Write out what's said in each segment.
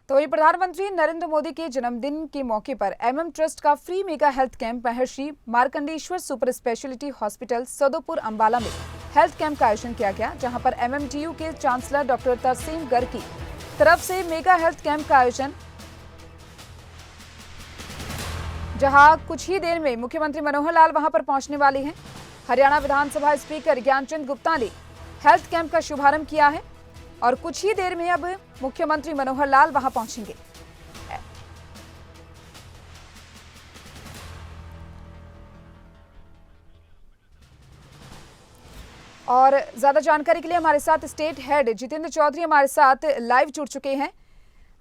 तो वही प्रधानमंत्री नरेंद्र मोदी के जन्मदिन के मौके पर एमएम ट्रस्ट का free mega health camp Maharishi Markandeshwar super speciality hospital Sadopur Ambala में हेल्थ कैंप का आयोजन किया गया, जहां पर एमएमटीयू के चांसलर डॉक्टर तरसीम गर्ग की तरफ से मेगा हेल्थ कैंप का आयोजन, जहां कुछ ही देर में मुख्यमंत्री मनोहर लाल वहां पर पहुंचने वाले हैं। हरियाणा विधानसभा स्पीकर ज्ञानचंद गुप्ता ने हेल्थ कैंप का शुभारंभ किया है और कुछ ही देर में अब मुख्यमंत्री मनोहर लाल वहां पहुंचेंगे। और ज्यादा जानकारी के लिए हमारे साथ स्टेट हेड जितेंद्र चौधरी हमारे साथ लाइव जुड़ चुके हैं।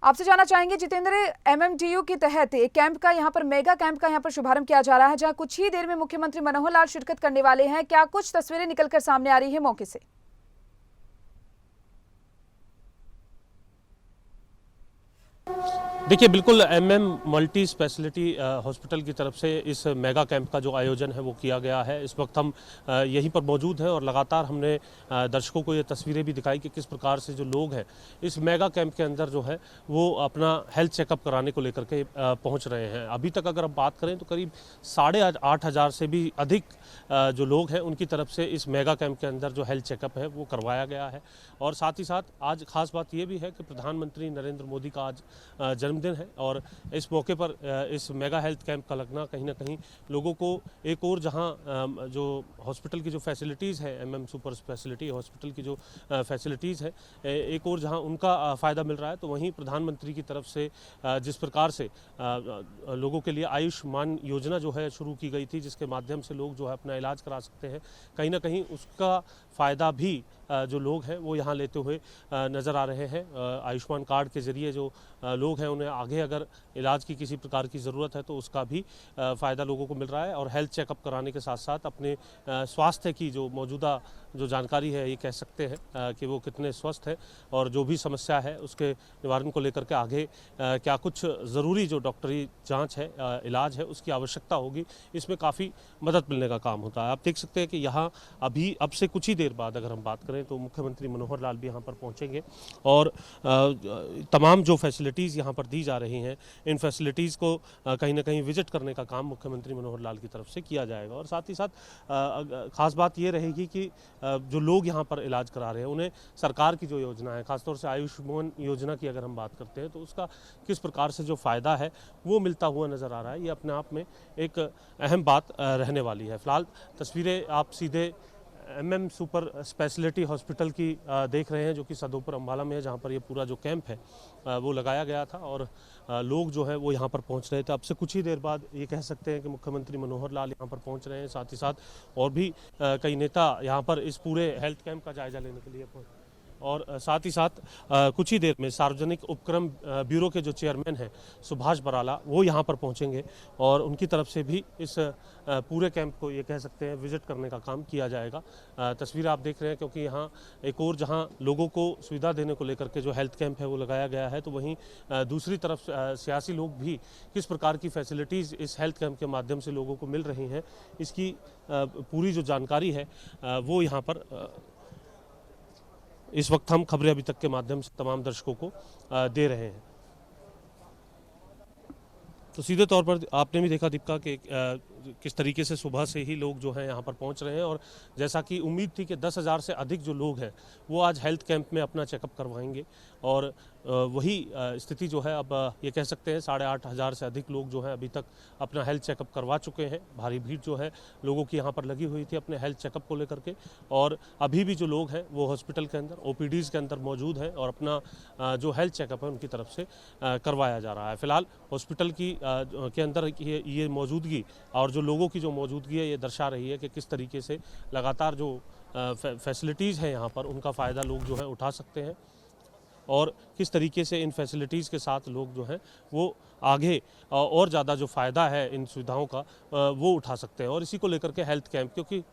आपसे जानना चाहेंगे जितेंद्र, एमएमटीयू के तहत एक कैंप का यहाँ पर मेगा कैंप का यहाँ पर शुभारंभ किया जा रहा है, जहाँ कुछ ही देर में मुख्यमंत्री मनोहर लाल शिरकत करने वाले हैं। क्या कुछ तस्वीरें निकलकर सामने आ रही है मौके से? देखिए, बिल्कुल एमएम मल्टी स्पेशलिटी हॉस्पिटल की तरफ से इस मेगा कैंप का जो आयोजन है वो किया गया है। इस वक्त हम यहीं पर मौजूद हैं और लगातार हमने दर्शकों को ये तस्वीरें भी दिखाई कि किस प्रकार से जो लोग हैं इस मेगा कैंप के अंदर जो है वो अपना हेल्थ चेकअप कराने को लेकर के पहुंच रहे हैं। अभी तक अगर हम बात करें तो करीब 8,500 से भी अधिक जो लोग हैं उनकी तरफ से इस मेगा कैंप के अंदर जो हेल्थ चेकअप है वो करवाया गया है। और साथ ही साथ आज खास बात ये भी है कि प्रधानमंत्री नरेंद्र मोदी का आज जन्मदिन है और इस मौके पर इस मेगा हेल्थ कैंप का लगना कहीं ना कहीं लोगों को एक और जहां जो हॉस्पिटल की जो फैसिलिटीज़ है, एमएम सुपर स्पेशलिटी हॉस्पिटल की जो फैसिलिटीज़ है, एक और जहां उनका फ़ायदा मिल रहा है, तो वहीं प्रधानमंत्री की तरफ से जिस प्रकार से लोगों के लिए आयुष्मान योजना जो है शुरू की गई थी, जिसके माध्यम से लोग जो है अपना इलाज करा सकते हैं, कहीं ना कहीं उसका फ़ायदा भी जो लोग हैं वो यहाँ लेते हुए नज़र आ रहे हैं। आयुष्मान कार्ड के ज़रिए जो लोग हैं उन्हें आगे अगर इलाज की किसी प्रकार की ज़रूरत है तो उसका भी फ़ायदा लोगों को मिल रहा है और हेल्थ चेकअप कराने के साथ साथ अपने स्वास्थ्य की जो मौजूदा जो जानकारी है, ये कह सकते हैं कि वो कितने स्वस्थ है और जो भी समस्या है उसके निवारण को लेकर के आगे क्या कुछ ज़रूरी जो डॉक्टरी जाँच है, इलाज है, उसकी आवश्यकता होगी, इसमें काफ़ी मदद मिलने का काम होता है। आप देख सकते हैं कि यहाँ अभी अब से कुछ ही देर बाद अगर हम बात करें तो मुख्यमंत्री मनोहर लाल भी यहाँ पर पहुँचेंगे और तमाम जो फैसिलिटीज़ यहाँ पर दी जा रही हैं, इन फैसिलिटीज़ को कहीं ना कहीं विजिट करने का काम मुख्यमंत्री मनोहर लाल की तरफ से किया जाएगा। और साथ ही साथ ख़ास बात ये रहेगी कि जो लोग यहाँ पर इलाज करा रहे हैं उन्हें सरकार की जो योजना है, खासतौर से आयुष्मान योजना की अगर हम बात करते हैं तो उसका किस प्रकार से जो फ़ायदा है वो मिलता हुआ नज़र आ रहा है, ये अपने आप में एक अहम बात रहने वाली है। फ़िलहाल तस्वीरें आप सीधे एमएम सुपर स्पेशलिटी हॉस्पिटल की देख रहे हैं, जो कि सदोपुर अंबाला में है, जहां पर ये पूरा जो कैंप है वो लगाया गया था और लोग जो है वो यहां पर पहुंच रहे थे। अब से कुछ ही देर बाद ये कह सकते हैं कि मुख्यमंत्री मनोहर लाल यहां पर पहुंच रहे हैं। साथ ही साथ और भी कई नेता यहां पर इस पूरे हेल्थ कैंप का जायजा लेने के लिए पहुंचे और साथ ही साथ कुछ ही देर में सार्वजनिक उपक्रम ब्यूरो के जो चेयरमैन हैं सुभाष बराला, वो यहाँ पर पहुँचेंगे और उनकी तरफ से भी इस पूरे कैंप को ये कह सकते हैं विजिट करने का काम किया जाएगा। तस्वीर आप देख रहे हैं, क्योंकि यहाँ एक और जहाँ लोगों को सुविधा देने को लेकर के जो हेल्थ कैंप है वो लगाया गया है, तो वहीं दूसरी तरफ सियासी लोग भी किस प्रकार की फैसिलिटीज़ इस हेल्थ कैंप के माध्यम से लोगों को मिल रही हैं, इसकी पूरी जो जानकारी है वो यहाँ पर इस वक्त हम खबरें अभी तक के माध्यम से तमाम दर्शकों को दे रहे हैं। तो सीधे तौर पर आपने भी देखा दीपिका कि किस तरीके से सुबह से ही लोग जो हैं यहाँ पर पहुँच रहे हैं और जैसा कि उम्मीद थी कि 10,000 से अधिक जो लोग हैं वो आज हेल्थ कैंप में अपना चेकअप करवाएंगे और वही स्थिति जो है अब ये कह सकते हैं 8,500 से अधिक लोग जो हैं अभी तक अपना हेल्थ चेकअप करवा चुके हैं। भारी भीड़ जो है लोगों की यहाँ पर लगी हुई थी अपने हेल्थ चेकअप को लेकर के और अभी भी जो लोग हैं वो हॉस्पिटल के अंदर ओपीडीज़ के अंदर मौजूद हैं और अपना जो हेल्थ चेकअप है उनकी तरफ से करवाया जा रहा है। फिलहाल हॉस्पिटल की के अंदर ये मौजूदगी और जो लोगों की जो मौजूदगी है ये दर्शा रही है कि किस तरीके से लगातार जो फैसिलिटीज़ हैं यहाँ पर उनका फ़ायदा लोग जो है उठा सकते हैं और किस तरीके से इन फैसिलिटीज़ के साथ लोग जो हैं वो आगे और ज़्यादा जो फ़ायदा है इन सुविधाओं का वो उठा सकते हैं। और इसी को लेकर के हेल्थ कैंप, क्योंकि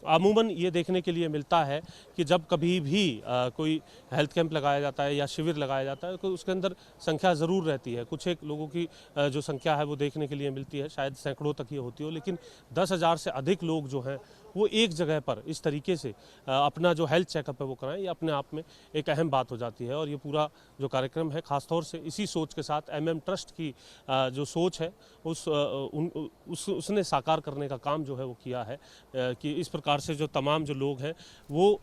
अमूमन ये देखने के लिए मिलता है कि जब कभी भी कोई हेल्थ कैंप लगाया जाता है या शिविर लगाया जाता है तो उसके अंदर संख्या ज़रूर रहती है, कुछ एक लोगों की जो संख्या है वो देखने के लिए मिलती है, शायद सैकड़ों तक ये होती हो, लेकिन 10,000 से अधिक लोग जो हैं वो एक जगह पर इस तरीके से अपना जो हेल्थ चेकअप है वो कराएं, ये अपने आप में एक अहम बात हो जाती है। और ये पूरा जो कार्यक्रम है खासतौर से इसी सोच के साथ MM ट्रस्ट की जो सोच है उसने साकार करने का काम जो है वो किया है कि इस प्रकार से जो तमाम जो लोग हैं वो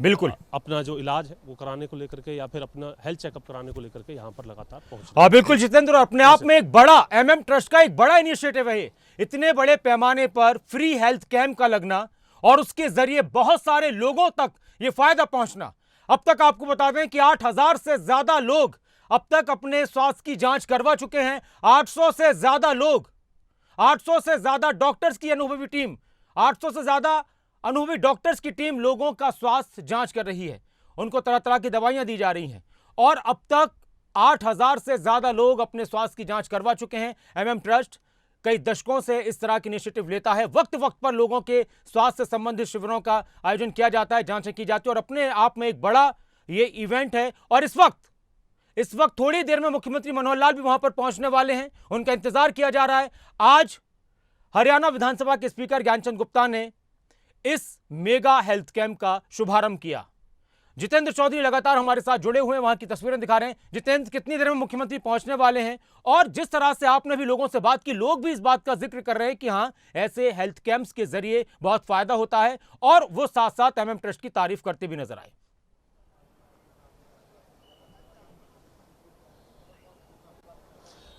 बिल्कुल अपना जो इलाज है वो कराने को लेकर के या फिर अपना हेल्थ चेकअप कराने को लेकर के यहाँ पर लगातार पहुँच। हाँ बिल्कुल जितेंद्र, अपने आप में एक बड़ा MM ट्रस्ट का एक बड़ा इनिशिएटिव है। इतने बड़े पैमाने पर फ्री हेल्थ कैंप का लगना और उसके जरिए बहुत सारे लोगों तक ये फायदा पहुंचना। अब तक आपको बता दें कि 8,000 से ज्यादा लोग अब तक अपने स्वास्थ्य की जांच करवा चुके हैं। 800 से ज्यादा लोग, 800 से ज्यादा डॉक्टर्स की अनुभवी टीम, 800 से ज्यादा अनुभवी डॉक्टर्स की टीम लोगों का स्वास्थ्य जांच कर रही है। उनको तरह तरह की दवाइयां दी जा रही हैं और अब तक 8,000 से ज्यादा लोग अपने स्वास्थ्य की जांच करवा चुके हैं। MM ट्रस्ट कई दशकों से इस तरह की इनिशिएटिव लेता है। वक्त वक्त पर लोगों के स्वास्थ्य से संबंधित शिविरों का आयोजन किया जाता है, जांचें की जाती है और अपने आप में एक बड़ा ये इवेंट है। और इस वक्त थोड़ी देर में मुख्यमंत्री मनोहर लाल भी वहां पर पहुंचने वाले हैं, उनका इंतजार किया जा रहा है। आज हरियाणा विधानसभा के स्पीकर ज्ञानचंद गुप्ता ने इस मेगा हेल्थ कैंप का शुभारंभ किया। जितेंद्र चौधरी लगातार हमारे साथ जुड़े हुए हैं, वहां की तस्वीरें दिखा रहे हैं। जितेंद्र, कितनी देर में मुख्यमंत्री पहुंचने वाले हैं? और जिस तरह से आपने भी लोगों से बात की, लोग भी इस बात का जिक्र कर रहे हैं कि हां, ऐसे हेल्थ कैंप्स के जरिए बहुत फायदा होता है और वो साथ साथ MM ट्रस्ट की तारीफ करते भी नजर आए।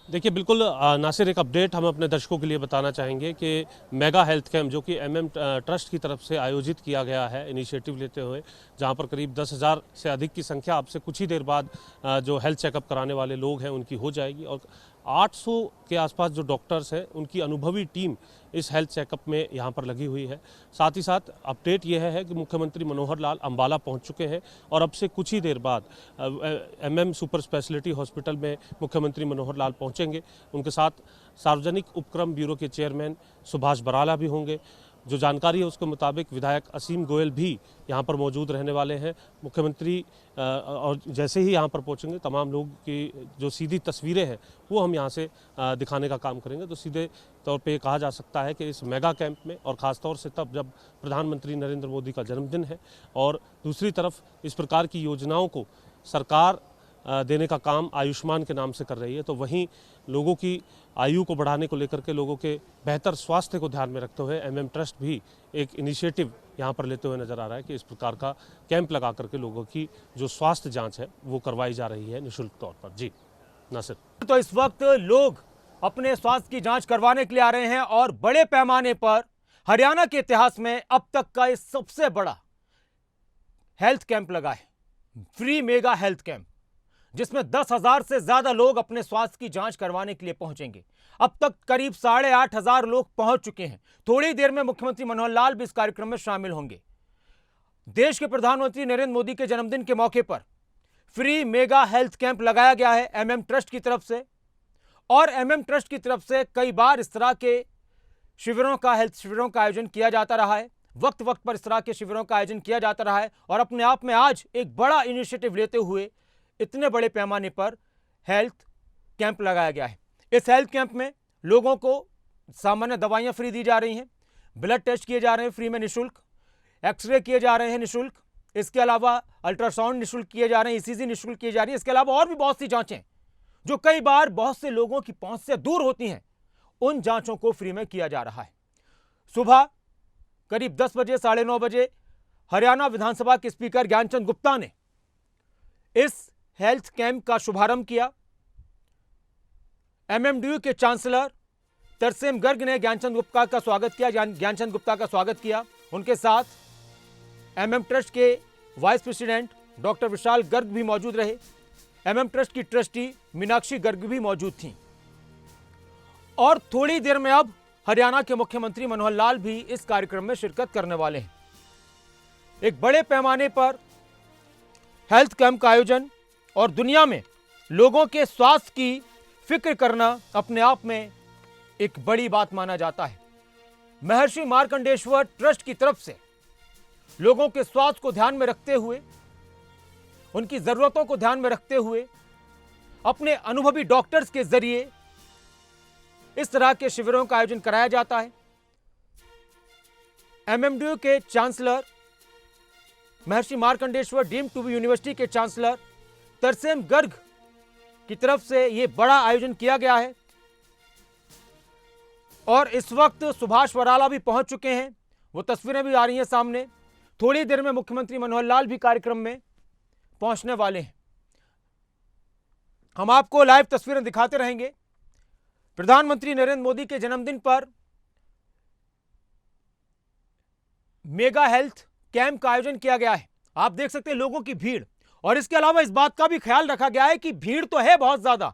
देखिए बिल्कुल नासिर, एक अपडेट हम अपने दर्शकों के लिए बताना चाहेंगे कि मेगा हेल्थ कैंप जो कि MM ट्रस्ट की तरफ से आयोजित किया गया है इनिशिएटिव लेते हुए, जहां पर करीब 10,000 से अधिक की संख्या अब से कुछ ही देर बाद जो हेल्थ चेकअप कराने वाले लोग हैं उनकी हो जाएगी और 800 के आसपास जो डॉक्टर्स हैं उनकी अनुभवी टीम इस हेल्थ चेकअप में यहाँ पर लगी हुई है। साथ ही साथ अपडेट यह है कि मुख्यमंत्री मनोहर लाल अंबाला पहुँच चुके हैं और अब से कुछ ही देर बाद MM सुपर स्पेशलिटी हॉस्पिटल में मुख्यमंत्री मनोहर लाल पहुँचेंगे। उनके साथ सार्वजनिक उपक्रम ब्यूरो के चेयरमैन सुभाष बराला भी होंगे। जो जानकारी है उसके मुताबिक विधायक असीम गोयल भी यहाँ पर मौजूद रहने वाले हैं। मुख्यमंत्री और जैसे ही यहाँ पर पहुँचेंगे तमाम लोग की जो सीधी तस्वीरें हैं वो हम यहाँ से दिखाने का काम करेंगे। तो सीधे तौर पे कहा जा सकता है कि इस मेगा कैंप में, और ख़ास तौर से तब जब प्रधानमंत्री नरेंद्र मोदी का जन्मदिन है और दूसरी तरफ इस प्रकार की योजनाओं को सरकार देने का काम आयुष्मान के नाम से कर रही है, तो वहीं लोगों की आयु को बढ़ाने को लेकर के लोगों के बेहतर स्वास्थ्य को ध्यान में रखते हुए MM ट्रस्ट भी एक इनिशिएटिव यहाँ पर लेते हुए नजर आ रहा है कि इस प्रकार का कैंप लगा करके लोगों की जो स्वास्थ्य जांच है वो करवाई जा रही है निःशुल्क तौर पर। जी नासिर। तो इस वक्त लोग अपने स्वास्थ्य की जांच करवाने के लिए आ रहे हैं और बड़े पैमाने पर हरियाणा के इतिहास में अब तक का ये सबसे बड़ा हेल्थ कैंप लगा है, फ्री मेगा हेल्थ कैंप, जिसमें 10,000 से ज्यादा लोग अपने स्वास्थ्य की जांच करवाने के लिए पहुंचेंगे। अब तक करीब 8,500 लोग पहुंच चुके हैं। थोड़ी देर में मुख्यमंत्री मनोहर लाल भी इस कार्यक्रम में शामिल होंगे। देश के प्रधानमंत्री नरेंद्र मोदी के जन्मदिन के मौके पर फ्री मेगा हेल्थ कैंप लगाया गया है MM ट्रस्ट की तरफ से, और MM ट्रस्ट की तरफ से कई बार इस तरह के शिविरों का, हेल्थ शिविरों का आयोजन किया जाता रहा है। वक्त वक्त पर इस तरह के शिविरों का आयोजन किया जाता रहा है और अपने आप में आज एक बड़ा इनिशिएटिव लेते हुए इतने बड़े पैमाने पर हेल्थ कैंप लगाया गया है। इस हेल्थ कैंप में लोगों को सामान्य दवाइयां फ्री दी जा रही हैं, ब्लड टेस्ट किए जा रहे हैं फ्री में निःशुल्क, एक्सरे किए जा रहे हैं निःशुल्क, इसके अलावा अल्ट्रासाउंड निःशुल्क किए जा रहे हैं, ECG निःशुल्क किए जा रही है। इसके अलावा और भी बहुत सी जांचें जो कई बार बहुत से लोगों की पहुंच से दूर होती हैं, उन जांचों को फ्री में किया जा रहा है। सुबह करीब 10 बजे, 9:30 बजे हरियाणा विधानसभा के स्पीकर ज्ञानचंद गुप्ता ने इस हेल्थ कैंप का शुभारंभ किया। MMDU के चांसलर तरसेम गर्ग ने ज्ञानचंद गुप्ता का स्वागत किया, ज्ञानचंद गुप्ता का स्वागत किया। उनके साथ MM ट्रस्ट के vice president doctor Vishal Garg भी मौजूद रहे। MM ट्रस्ट की ट्रस्टी मीनाक्षी गर्ग भी मौजूद थीं। और थोड़ी देर में अब हरियाणा के मुख्यमंत्री मनोहर लाल भी इस कार्यक्रम में शिरकत करने वाले हैं। एक बड़े पैमाने पर हेल्थ कैंप का आयोजन और दुनिया में लोगों के स्वास्थ्य की फिक्र करना अपने आप में एक बड़ी बात माना जाता है। महर्षि मार्कंडेश्वर ट्रस्ट की तरफ से लोगों के स्वास्थ्य को ध्यान में रखते हुए, उनकी जरूरतों को ध्यान में रखते हुए, अपने अनुभवी डॉक्टर्स के जरिए इस तरह के शिविरों का आयोजन कराया जाता है। एमएमडीयू के chancellor Maharishi Markandeshwar deemed to be university के चांसलर तरसेम गर्ग की तरफ से यह बड़ा आयोजन किया गया है और इस वक्त सुभाष बराला भी पहुंच चुके हैं। वो तस्वीरें भी आ रही हैं सामने। थोड़ी देर में मुख्यमंत्री मनोहर लाल भी कार्यक्रम में पहुंचने वाले हैं। हम आपको लाइव तस्वीरें दिखाते रहेंगे। प्रधानमंत्री नरेंद्र मोदी के जन्मदिन पर मेगा हेल्थ कैंप का आयोजन किया गया है। आप देख सकते हैं लोगों की भीड़, और इसके अलावा इस बात का भी ख्याल रखा गया है कि भीड़ तो है बहुत ज्यादा,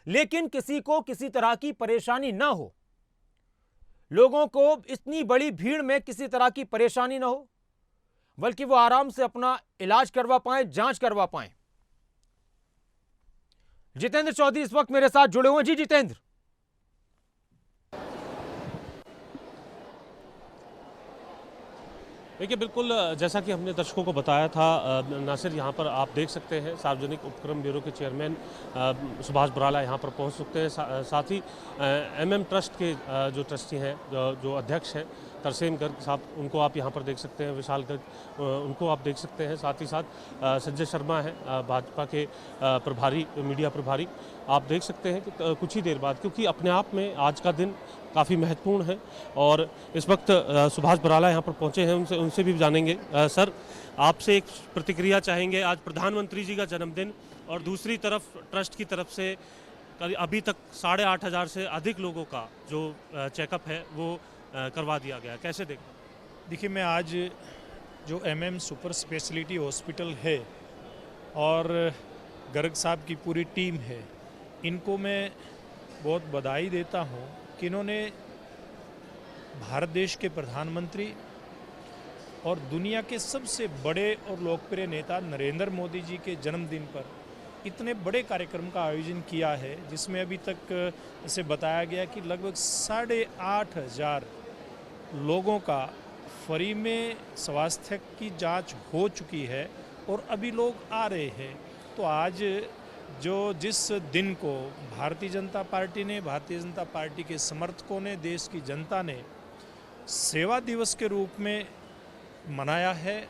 लेकिन किसी को किसी तरह की परेशानी ना हो। लोगों को इतनी बड़ी भीड़ में किसी तरह की परेशानी ना हो, बल्कि वो आराम से अपना इलाज करवा पाएं, जांच करवा पाएं। जितेंद्र चौधरी इस वक्त मेरे साथ जुड़े हुए हैं। जी जितेंद्र, देखिए बिल्कुल जैसा कि हमने दर्शकों को बताया था, नासिर, यहाँ पर आप देख सकते हैं सार्वजनिक उपक्रम ब्यूरो के चेयरमैन सुभाष बराला यहाँ पर पहुँच सकते हैं। साथ ही एमएम ट्रस्ट के जो ट्रस्टी हैं, जो अध्यक्ष हैं तरसेम गर्ग साहब, उनको आप यहाँ पर देख सकते हैं। विशाल गर्ग, उनको आप देख सकते हैं। साथ ही साथ संजय शर्मा हैं भाजपा के प्रभारी, मीडिया प्रभारी। आप देख सकते हैं कि कुछ ही देर बाद, क्योंकि अपने आप में आज का दिन काफ़ी महत्वपूर्ण है और इस वक्त सुभाष बराला यहाँ पर पहुँचे हैं। उनसे भी जानेंगे। सर, आपसे एक प्रतिक्रिया चाहेंगे। आज प्रधानमंत्री जी का जन्मदिन और दूसरी तरफ ट्रस्ट की तरफ से अभी तक 8,500 से अधिक लोगों का जो चेकअप है वो करवा दिया गया, कैसे देखें? देखिए, मैं आज जो एमएम सुपर स्पेशलिटी हॉस्पिटल है और गर्ग साहब की पूरी टीम है, इनको मैं बहुत बधाई देता हूँ कि इन्होंने भारत देश के प्रधानमंत्री और दुनिया के सबसे बड़े और लोकप्रिय नेता नरेंद्र मोदी जी के जन्मदिन पर इतने बड़े कार्यक्रम का आयोजन किया है, जिसमें अभी तक इसे बताया गया कि लगभग 8,500 लोगों का फ्री में स्वास्थ्य की जांच हो चुकी है और अभी लोग आ रहे हैं। तो आज जिस दिन को भारतीय जनता पार्टी ने, भारतीय जनता पार्टी के समर्थकों ने, देश की जनता ने सेवा दिवस के रूप में मनाया है,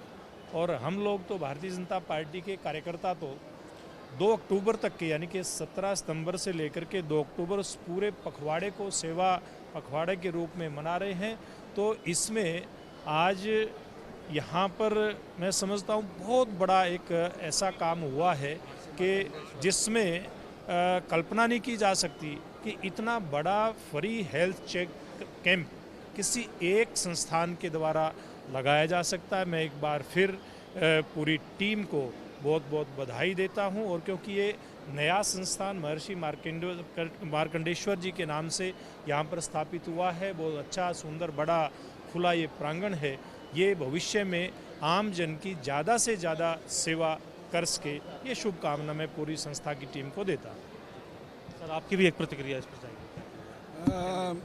और हम लोग तो भारतीय जनता पार्टी के कार्यकर्ता तो 2 अक्टूबर तक के, यानी कि 17 सितंबर से लेकर के 2 अक्टूबर उस पूरे पखवाड़े को सेवा पखवाड़े के रूप में मना रहे हैं। तो इसमें आज यहाँ पर मैं समझता हूँ बहुत बड़ा एक ऐसा काम हुआ है कि जिसमें कल्पना नहीं की जा सकती कि इतना बड़ा फ्री हेल्थ चेक कैंप किसी एक संस्थान के द्वारा लगाया जा सकता है। मैं एक बार फिर पूरी टीम को बहुत बहुत बधाई देता हूं, और क्योंकि ये नया संस्थान महर्षि मार्कंडेश्वर जी के नाम से यहाँ पर स्थापित हुआ है, बहुत अच्छा सुंदर बड़ा खुला ये प्रांगण है, ये भविष्य में आम जन की ज़्यादा से ज़्यादा सेवा कर सके, ये शुभकामना मैं पूरी संस्था की टीम को देता हूँ। सर, आपकी भी एक प्रतिक्रिया इस पर चाहिए।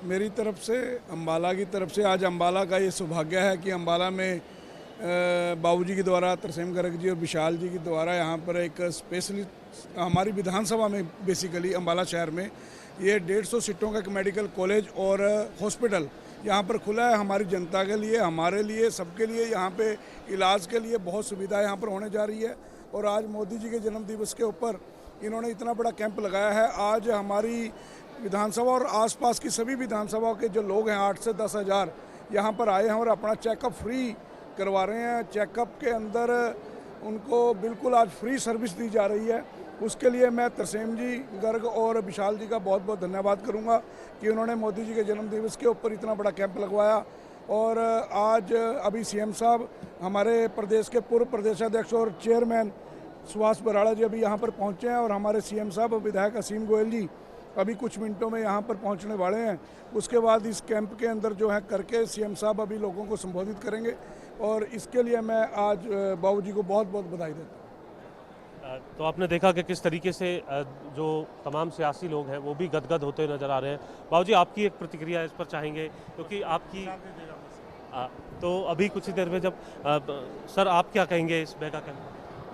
मेरी तरफ से, अम्बाला की तरफ से, आज अम्बाला का ये सौभाग्य है कि अम्बाला में बाबूजी के द्वारा, तरसेम गर्ग जी और विशाल जी के द्वारा यहाँ पर एक स्पेशली हमारी विधानसभा में, बेसिकली अम्बाला शहर में ये 150 सीटों का एक मेडिकल कॉलेज और हॉस्पिटल यहाँ पर खुला है। हमारी जनता के लिए, हमारे लिए, सबके लिए यहाँ पे इलाज के लिए बहुत सुविधा यहाँ पर होने जा रही है। और आज मोदी जी के जन्म दिवस के ऊपर इन्होंने इतना बड़ा कैंप लगाया है। आज हमारी विधानसभा और आसपास की सभी विधानसभाओं के जो लोग हैं, 8 से 10 हज़ार यहाँ पर आए हैं और अपना चेकअप फ्री करवा रहे हैं। चेकअप के अंदर उनको बिल्कुल आज फ्री सर्विस दी जा रही है। उसके लिए मैं तरसेम जी गर्ग और विशाल जी का बहुत बहुत धन्यवाद करूंगा कि उन्होंने मोदी जी के जन्म दिवस के ऊपर इतना बड़ा कैंप लगवाया। और आज अभी सीएम साहब, हमारे प्रदेश के पूर्व प्रदेशाध्यक्ष और चेयरमैन सुभाष बराला जी अभी यहाँ पर पहुँचे हैं, और हमारे सीएम साहब विधायक असीम गोयल जी अभी कुछ मिनटों में यहाँ पर पहुँचने वाले हैं। उसके बाद इस कैंप के अंदर जो है करके सीएम साहब अभी लोगों को संबोधित करेंगे, और इसके लिए मैं आज बाबूजी को बहुत बहुत बधाई देता हूँ। तो आपने देखा कि किस तरीके से जो तमाम सियासी लोग हैं वो भी गदगद होते नजर आ रहे हैं। बाबूजी, आपकी एक प्रतिक्रिया इस पर चाहेंगे, क्योंकि आपकी तो अभी कुछ ही देर में जब सर, आप क्या कहेंगे इस मेगा कैंप?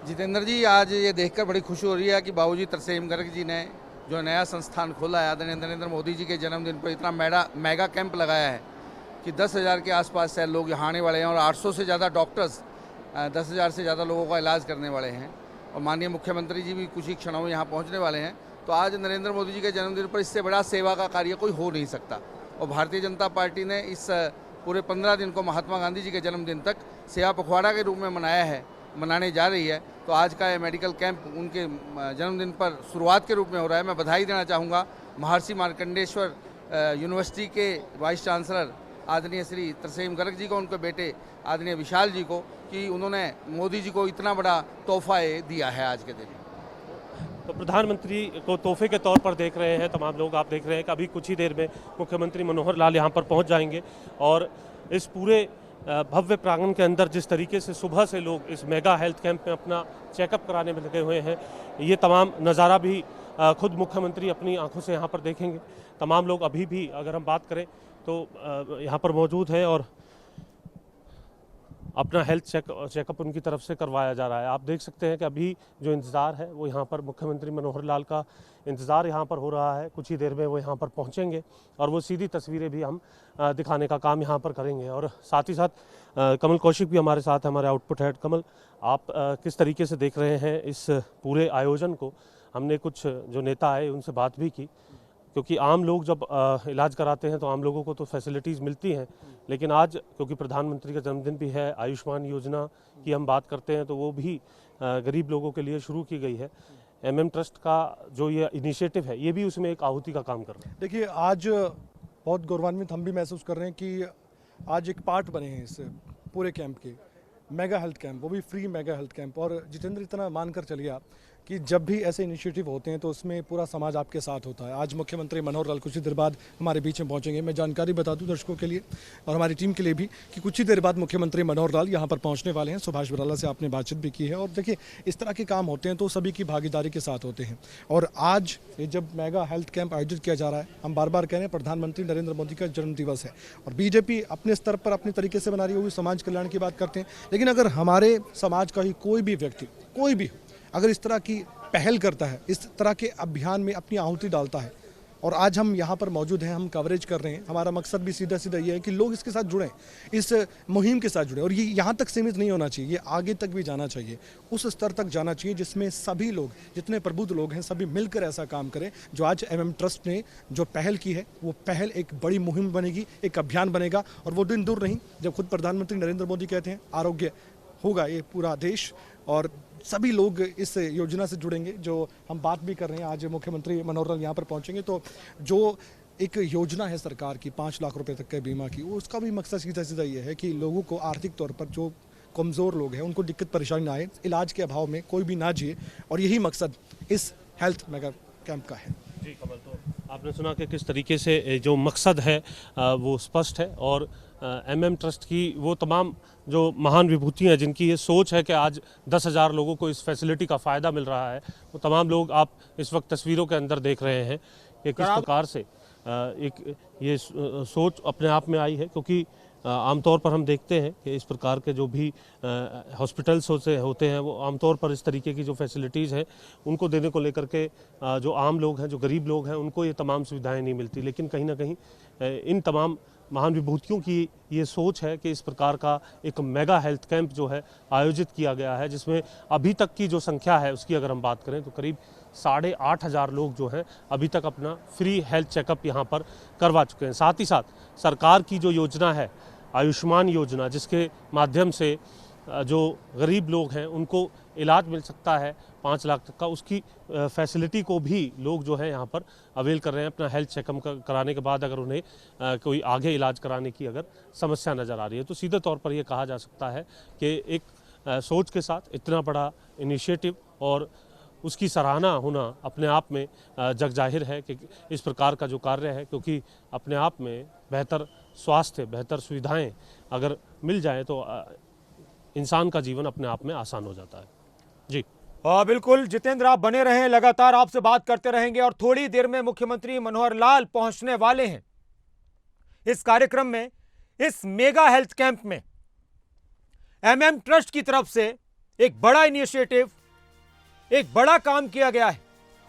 जितेंद्र जी, आज ये देखकर बड़ी खुशी हो रही है कि बाबूजी तरसेम गर्ग जी ने जो नया संस्थान खोला है, आदरणीय नरेंद्र मोदी जी के जन्मदिन पर इतना मेगा कैंप लगाया है। कि 10,000 के आसपास शायद लोग यहाँ आने वाले हैं और 800 से ज़्यादा डॉक्टर्स 10,000 से ज़्यादा लोगों का इलाज करने वाले हैं और माननीय मुख्यमंत्री जी भी कुछ ही क्षणों में यहाँ पहुँचने वाले हैं। तो आज नरेंद्र मोदी जी के जन्मदिन पर इससे बड़ा सेवा का कार्य कोई हो नहीं सकता और भारतीय जनता पार्टी ने इस पूरे 15 दिन को महात्मा गांधी जी के जन्मदिन तक सेवा पखवाड़ा के रूप में मनाने जा रही है। तो आज का ये मेडिकल कैंप उनके जन्मदिन पर शुरुआत के रूप में हो रहा है। मैं बधाई देना चाहूँगा महर्षि मार्कंडेश्वर यूनिवर्सिटी के वाइस चांसलर आदरणीय श्री तरसेम गर्ग जी को, उनके बेटे आदरणीय विशाल जी को, कि उन्होंने मोदी जी को इतना बड़ा तोहफा दिया है आज के दिन। तो प्रधानमंत्री को तोहफे के तौर पर देख रहे हैं तमाम लोग। आप देख रहे हैं कि अभी कुछ ही देर में मुख्यमंत्री मनोहर लाल यहाँ पर पहुँच जाएंगे और इस पूरे भव्य प्रांगण के अंदर जिस तरीके से सुबह से लोग इस मेगा हेल्थ कैंप में अपना चेकअप कराने में लगे हुए हैं, ये तमाम नज़ारा भी खुद मुख्यमंत्री अपनी आंखों से यहाँ पर देखेंगे। तमाम लोग अभी भी अगर हम बात करें तो यहाँ पर मौजूद है और अपना हेल्थ चेकअप उनकी तरफ से करवाया जा रहा है। आप देख सकते हैं कि अभी जो इंतज़ार है वो यहाँ पर मुख्यमंत्री मनोहर लाल का इंतज़ार यहाँ पर हो रहा है। कुछ ही देर में वो यहाँ पर पहुँचेंगे और वो सीधी तस्वीरें भी हम दिखाने का काम यहाँ पर करेंगे। और साथ ही साथ कमल कौशिक भी हमारे साथ, हमारे आउटपुट हेड। कमल, आप किस तरीके से देख रहे हैं इस पूरे आयोजन को? हमने कुछ जो नेता आए उनसे बात भी की, क्योंकि आम लोग जब इलाज कराते हैं तो आम लोगों को तो फैसिलिटीज़ मिलती हैं, लेकिन आज क्योंकि प्रधानमंत्री का जन्मदिन भी है, आयुष्मान योजना की हम बात करते हैं तो वो भी गरीब लोगों के लिए शुरू की गई है। एमएम ट्रस्ट का जो ये इनिशिएटिव है ये भी उसमें एक आहुति का काम कर रहा है। देखिए, आज बहुत गौरवान्वित हम भी महसूस कर रहे हैं कि आज एक पार्ट बने हैं इस पूरे कैंप के, मेगा हेल्थ कैंप, वो भी फ्री मेगा हेल्थ कैंप। और जितेंद्र, इतना मानकर चलिए आप कि जब भी ऐसे इनिशिएटिव होते हैं तो उसमें पूरा समाज आपके साथ होता है। आज मुख्यमंत्री मनोहर लाल कुछ ही देर बाद हमारे बीच में पहुंचेंगे। मैं जानकारी बता दूं दर्शकों के लिए और हमारी टीम के लिए भी कि कुछ ही देर बाद मुख्यमंत्री मनोहर लाल यहां पर पहुंचने वाले हैं। सुभाष बराला से आपने बातचीत भी की है और देखिए, इस तरह के काम होते हैं तो सभी की भागीदारी के साथ होते हैं। और आज ये जब मेगा हेल्थ कैंप आयोजित किया जा रहा है, हम बार बार कह रहे हैं प्रधानमंत्री नरेंद्र मोदी का जन्मदिवस है और बीजेपी अपने स्तर पर अपने तरीके से बना रही हुई समाज कल्याण की बात करते हैं, लेकिन अगर हमारे समाज का ही कोई भी व्यक्ति, कोई भी अगर इस तरह की पहल करता है, इस तरह के अभियान में अपनी आहुति डालता है, और आज हम यहाँ पर मौजूद हैं, हम कवरेज कर रहे हैं। हमारा मकसद भी सीधा सीधा ये है कि लोग इसके साथ जुड़ें, इस मुहिम के साथ जुड़ें। और ये यहाँ तक सीमित नहीं होना चाहिए, ये आगे तक भी जाना चाहिए, उस स्तर तक जाना चाहिए जिसमें सभी लोग, जितने प्रबुद्ध लोग हैं, सभी मिलकर ऐसा काम करें। जो आज एमएम ट्रस्ट ने जो पहल की है, वो पहल एक बड़ी मुहिम बनेगी, एक अभियान बनेगा। और वो दिन दूर नहीं जब खुद प्रधानमंत्री नरेंद्र मोदी कहते हैं आरोग्य होगा ये पूरा देश, और सभी लोग इस योजना से जुड़ेंगे। जो हम बात भी कर रहे हैं, आज मुख्यमंत्री मनोहर लाल यहाँ पर पहुँचेंगे तो जो एक योजना है सरकार की 5 लाख रुपए तक के बीमा की, उसका भी मकसद सीधा सीधा ये है कि लोगों को आर्थिक तौर पर जो कमज़ोर लोग हैं उनको दिक्कत परेशानी ना आए, इलाज के अभाव में कोई भी ना जिए, और यही मकसद इस हेल्थ मेगा कैंप का है। जी कमल, तो आपने सुना कि किस तरीके से जो मकसद है वो स्पष्ट है और एमएम ट्रस्ट की वो तमाम जो महान विभूतियाँ जिनकी ये सोच है कि आज 10,000 लोगों को इस फैसिलिटी का फ़ायदा मिल रहा है, वो तमाम लोग आप इस वक्त तस्वीरों के अंदर देख रहे हैं कि किस प्रकार से एक ये सोच अपने आप में आई है। क्योंकि आमतौर पर हम देखते हैं कि इस प्रकार के जो भी हॉस्पिटल्स होते हैं वो आमतौर पर इस तरीके की जो फैसिलिटीज़ हैं उनको देने को लेकर के जो आम लोग हैं, जो गरीब लोग हैं, उनको ये तमाम सुविधाएं नहीं मिलती। लेकिन कहीं ना कहीं इन तमाम महान विभूतियों की ये सोच है कि इस प्रकार का एक मेगा हेल्थ कैंप जो है आयोजित किया गया है, जिसमें अभी तक की जो संख्या है उसकी अगर हम बात करें तो करीब 8,500 लोग जो हैं अभी तक अपना फ्री हेल्थ चेकअप यहाँ पर करवा चुके हैं। साथ ही साथ सरकार की जो योजना है आयुष्मान योजना, जिसके माध्यम से जो गरीब लोग हैं उनको इलाज मिल सकता है 5 लाख तक का, उसकी फैसिलिटी को भी लोग जो है यहाँ पर अवेल कर रहे हैं। अपना हेल्थ चेकअप कराने के बाद अगर उन्हें कोई आगे इलाज कराने की अगर समस्या नज़र आ रही है तो सीधे तौर पर ये कहा जा सकता है कि एक सोच के साथ इतना बड़ा इनिशिएटिव और उसकी सराहना होना अपने आप में जग जाहिर है कि इस प्रकार का जो कार्य है, क्योंकि अपने आप में बेहतर स्वास्थ्य, बेहतर सुविधाएं अगर मिल जाएं तो इंसान का जीवन अपने आप में आसान हो जाता है। जी बिल्कुल जितेंद्र, आप बने रहें, लगातार आपसे बात करते रहेंगे और थोड़ी देर में मुख्यमंत्री मनोहर लाल पहुंचने वाले हैं इस कार्यक्रम में। इस मेगा हेल्थ कैंप में एमएम ट्रस्ट की तरफ से एक बड़ा इनिशिएटिव, एक बड़ा काम किया गया है।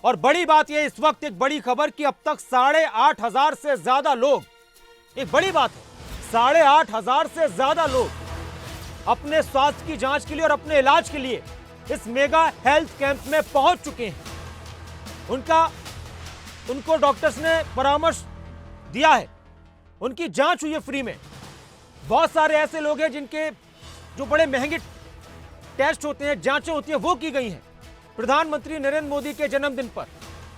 और बड़ी बात यह, इस वक्त एक बड़ी खबर कि अब तक 8,500 से ज्यादा लोग, एक बड़ी बात है, 8,500 से ज्यादा लोग अपने स्वास्थ्य की जांच के लिए और अपने इलाज के लिए इस मेगा हेल्थ कैंप में पहुंच चुके हैं। उनको डॉक्टर्स ने परामर्श दिया है, उनकी जांच हुई है फ्री में। बहुत सारे ऐसे लोग हैं जिनके जो बड़े महंगे टेस्ट होते हैं, जांचें होती हैं, वो की गई हैं प्रधानमंत्री नरेंद्र मोदी के जन्मदिन पर।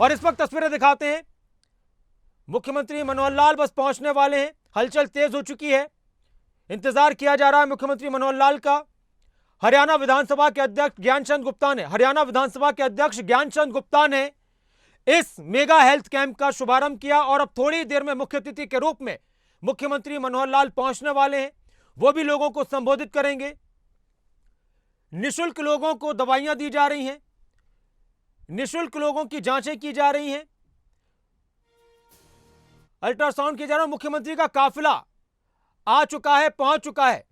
और इस वक्त तस्वीरें दिखाते हैं, मुख्यमंत्री मनोहर लाल बस पहुंचने वाले हैं। हलचल तेज हो चुकी है, इंतजार किया जा रहा है मुख्यमंत्री मनोहर लाल का। हरियाणा विधानसभा के अध्यक्ष ज्ञानचंद गुप्ता ने इस मेगा हेल्थ कैंप का शुभारंभ किया और अब थोड़ी देर में मुख्य अतिथि के रूप में मुख्यमंत्री मनोहर लाल पहुंचने वाले हैं। वो भी लोगों को संबोधित करेंगे। निशुल्क लोगों को दवाइयां दी जा रही हैं, निशुल्क लोगों की जांचें की जा रही हैं, अल्ट्रासाउंड किया जा रहा है। मुख्यमंत्री का काफिला आ चुका है, पहुंच चुका है।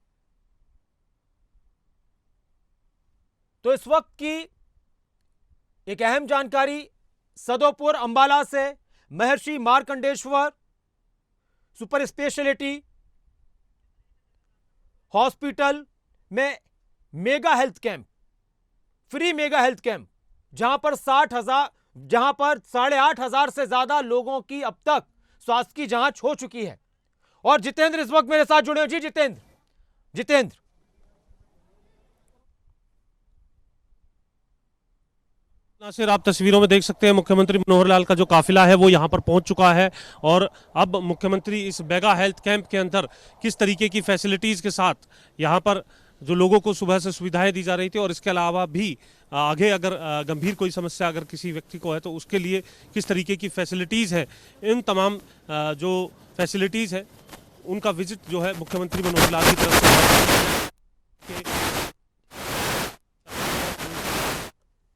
तो इस वक्त की एक अहम जानकारी सदोपुर अंबाला से महर्षि मार्कंडेश्वर सुपर स्पेशलिटी हॉस्पिटल में mega health camp, free mega health camp, जहां पर 8,500 से ज्यादा लोगों की अब तक स्वास्थ्य की जांच हो चुकी है। और जितेंद्र इस वक्त मेरे साथ जुड़े हैं। जी जितेंद्र, नासिर, आप तस्वीरों में देख सकते हैं मुख्यमंत्री मनोहर लाल का जो काफिला है वो यहाँ पर पहुंच चुका है। और अब मुख्यमंत्री इस मेगा हेल्थ कैंप के अंदर किस तरीके की फैसिलिटीज़ के साथ यहाँ पर जो लोगों को सुबह से सुविधाएं दी जा रही थी, और इसके अलावा भी आगे अगर गंभीर कोई समस्या अगर किसी व्यक्ति को है तो उसके लिए किस तरीके की फैसिलिटीज़ है, इन तमाम जो फैसिलिटीज़ है उनका विजिट जो है मुख्यमंत्री मनोहर लाल की तरफ से।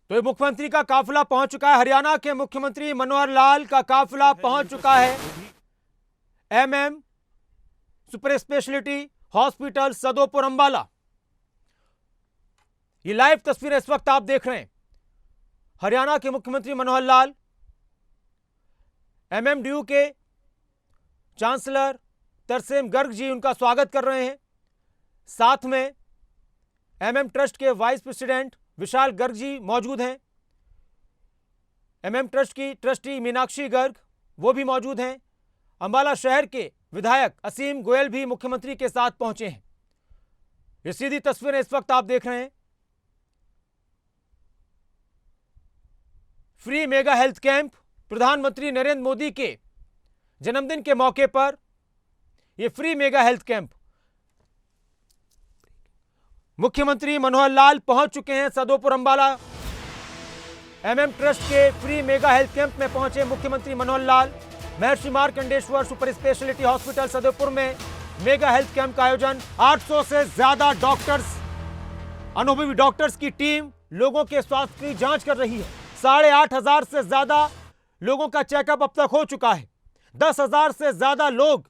तो मुख्यमंत्री का काफिला पहुंच चुका है। हरियाणा के मुख्यमंत्री मनोहर लाल का काफिला पहुंच चुका है MM super speciality hospital Sadopur Ambala. ये लाइव तस्वीरें इस वक्त आप देख रहे हैं। हरियाणा के मुख्यमंत्री मनोहर लाल एमएमडीयू के चांसलर तरसेम गर्ग जी उनका स्वागत कर रहे हैं। साथ में एमएम ट्रस्ट के वाइस प्रेसिडेंट विशाल गर्ग जी मौजूद हैं। एमएम ट्रस्ट की ट्रस्टी मीनाक्षी गर्ग वो भी मौजूद हैं। अंबाला शहर के विधायक असीम गोयल भी मुख्यमंत्री के साथ पहुंचे हैं। ये सीधी तस्वीरें इस वक्त आप देख रहे हैं। फ्री मेगा हेल्थ कैंप, प्रधानमंत्री नरेंद्र मोदी के जन्मदिन के मौके पर यह फ्री मेगा हेल्थ कैंप मुख्यमंत्री मनोहर लाल पहुंच चुके हैं सदोपुर अंबाला। एमएम ट्रस्ट के फ्री मेगा हेल्थ कैंप में पहुंचे मुख्यमंत्री मनोहर लाल। महर्षि मार्कंडेश्वर सुपर स्पेशलिटी हॉस्पिटल सदोपुर में मेगा हेल्थ कैंप का आयोजन। 800 से ज्यादा डॉक्टर्स, अनुभवी डॉक्टर्स की टीम लोगों के स्वास्थ्य की जांच कर रही है। 8,500 से ज्यादा लोगों का चेकअप अब तक हो चुका है। 10,000 से ज्यादा लोग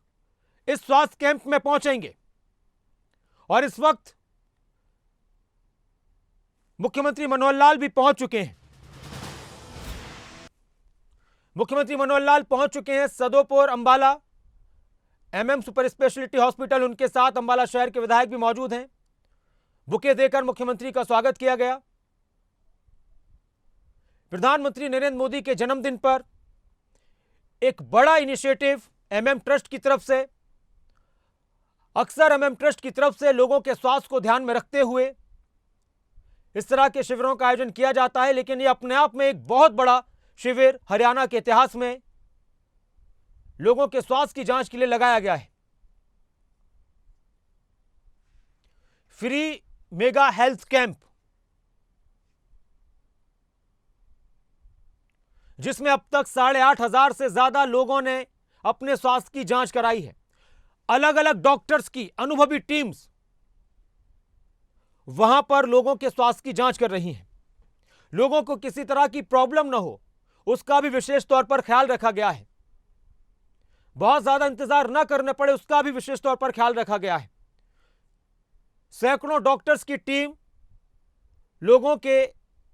इस स्वास्थ्य कैंप में पहुंचेंगे। और इस वक्त मुख्यमंत्री मनोहर लाल भी पहुंच चुके हैं। मुख्यमंत्री मनोहर लाल पहुंच चुके हैं Sadopur Ambala MM super speciality hospital. उनके साथ अंबाला शहर के विधायक भी मौजूद हैं। बुके देकर मुख्यमंत्री का स्वागत किया गया। प्रधानमंत्री नरेंद्र मोदी के जन्मदिन पर एक बड़ा इनिशिएटिव एमएम ट्रस्ट की तरफ से, अक्सर एमएम ट्रस्ट की तरफ से लोगों के स्वास्थ्य को ध्यान में रखते हुए इस तरह के शिविरों का आयोजन किया जाता है। लेकिन यह अपने आप में एक बहुत बड़ा शिविर हरियाणा के इतिहास में लोगों के स्वास्थ्य की जांच के लिए लगाया गया है। फ्री मेगा हेल्थ कैंप, जिसमें अब तक 8,500 से ज्यादा लोगों ने अपने स्वास्थ्य की जांच कराई है। अलग अलग डॉक्टर्स की अनुभवी टीम्स वहां पर लोगों के स्वास्थ्य की जांच कर रही हैं। लोगों को किसी तरह की प्रॉब्लम ना हो उसका भी विशेष तौर पर ख्याल रखा गया है। बहुत ज्यादा इंतजार ना करने पड़े उसका भी विशेष तौर पर ख्याल रखा गया है। सैकड़ों डॉक्टर्स की टीम लोगों के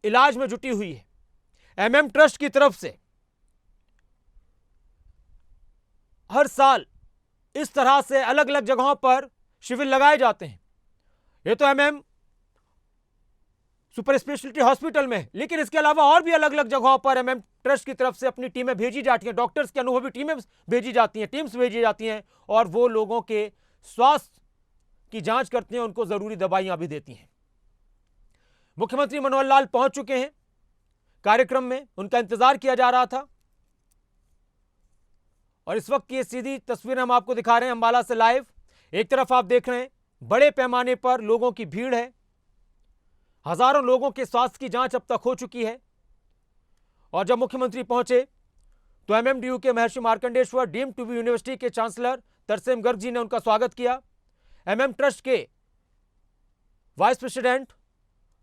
इलाज में जुटी हुई है। एमएम ट्रस्ट की तरफ से हर साल इस तरह से अलग अलग जगहों पर शिविर लगाए जाते हैं। ये तो एमएम सुपर स्पेशलिटी हॉस्पिटल में, लेकिन इसके अलावा और भी अलग अलग जगहों पर एमएम ट्रस्ट की तरफ से अपनी टीमें भेजी जाती हैं, डॉक्टर्स की अनुभवी टीमें भेजी जाती हैं, टीम्स भेजी जाती हैं और वो लोगों के स्वास्थ्य की जांच करती हैं, उनको जरूरी दवाइयां भी देती हैं। मुख्यमंत्री मनोहर लाल पहुंच चुके हैं कार्यक्रम में, उनका इंतजार किया जा रहा था और इस वक्त की सीधी तस्वीर हम आपको दिखा रहे हैं अंबाला से लाइव। एक तरफ आप देख रहे हैं बड़े पैमाने पर लोगों की भीड़ है, हजारों लोगों के स्वास्थ्य की जांच अब तक हो चुकी है और जब मुख्यमंत्री पहुंचे तो एमएमडीयू के Maharishi Markandeshwar deemed to be university के चांसलर तरसेम गर्ग जी ने उनका स्वागत किया। एमएम ट्रस्ट के vice president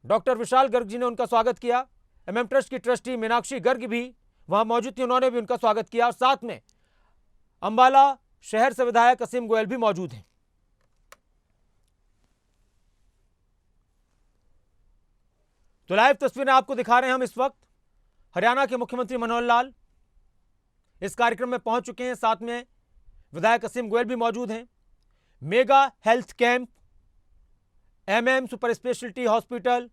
doctor Vishal Garg ji ने उनका स्वागत किया। एमएम ट्रस्ट की ट्रस्टी मीनाक्षी गर्ग भी वहां मौजूद थी, उन्होंने भी उनका स्वागत किया और साथ में अंबाला शहर से विधायक असीम गोयल भी मौजूद हैं। तो लाइव तस्वीरें आपको दिखा रहे हैं हम इस वक्त। हरियाणा के मुख्यमंत्री मनोहर लाल इस कार्यक्रम में पहुंच चुके हैं, साथ में विधायक असीम गोयल भी मौजूद हैं। Mega health camp MM super speciality hospital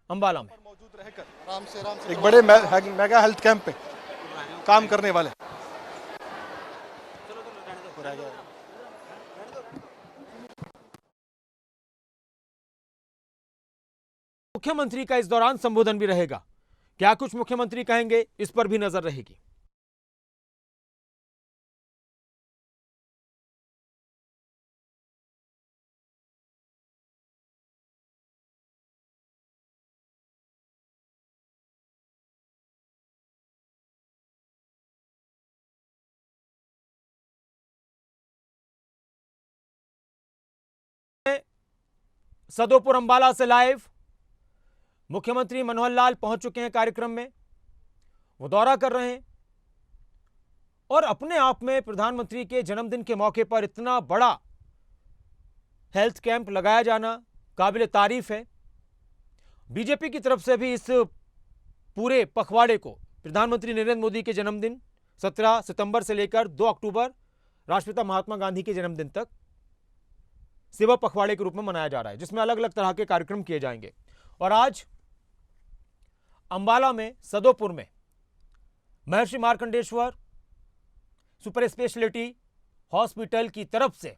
Ambala में मौजूद रहकर एक बड़े मेगा हेल्थ कैंप पे काम करने वाले मुख्यमंत्री का इस दौरान संबोधन भी रहेगा। क्या कुछ मुख्यमंत्री कहेंगे, इस पर भी नजर रहेगी। सदोपुर अंबाला से लाइव मुख्यमंत्री मनोहर लाल पहुंच चुके हैं कार्यक्रम में, वो दौरा कर रहे हैं और अपने आप में प्रधानमंत्री के जन्मदिन के मौके पर इतना बड़ा हेल्थ कैंप लगाया जाना काबिल तारीफ है। बीजेपी की तरफ से भी इस पूरे पखवाड़े को प्रधानमंत्री नरेंद्र मोदी के जन्मदिन 17 सितंबर से लेकर 2 अक्टूबर राष्ट्रपिता महात्मा गांधी के जन्मदिन तक सेवा पखवाड़े के रूप में मनाया जा रहा है, जिसमें अलग अलग तरह के कार्यक्रम किए जाएंगे। और आज अंबाला में सदोपुर में महर्षि मार्कंडेश्वर सुपर स्पेशलिटी हॉस्पिटल की तरफ से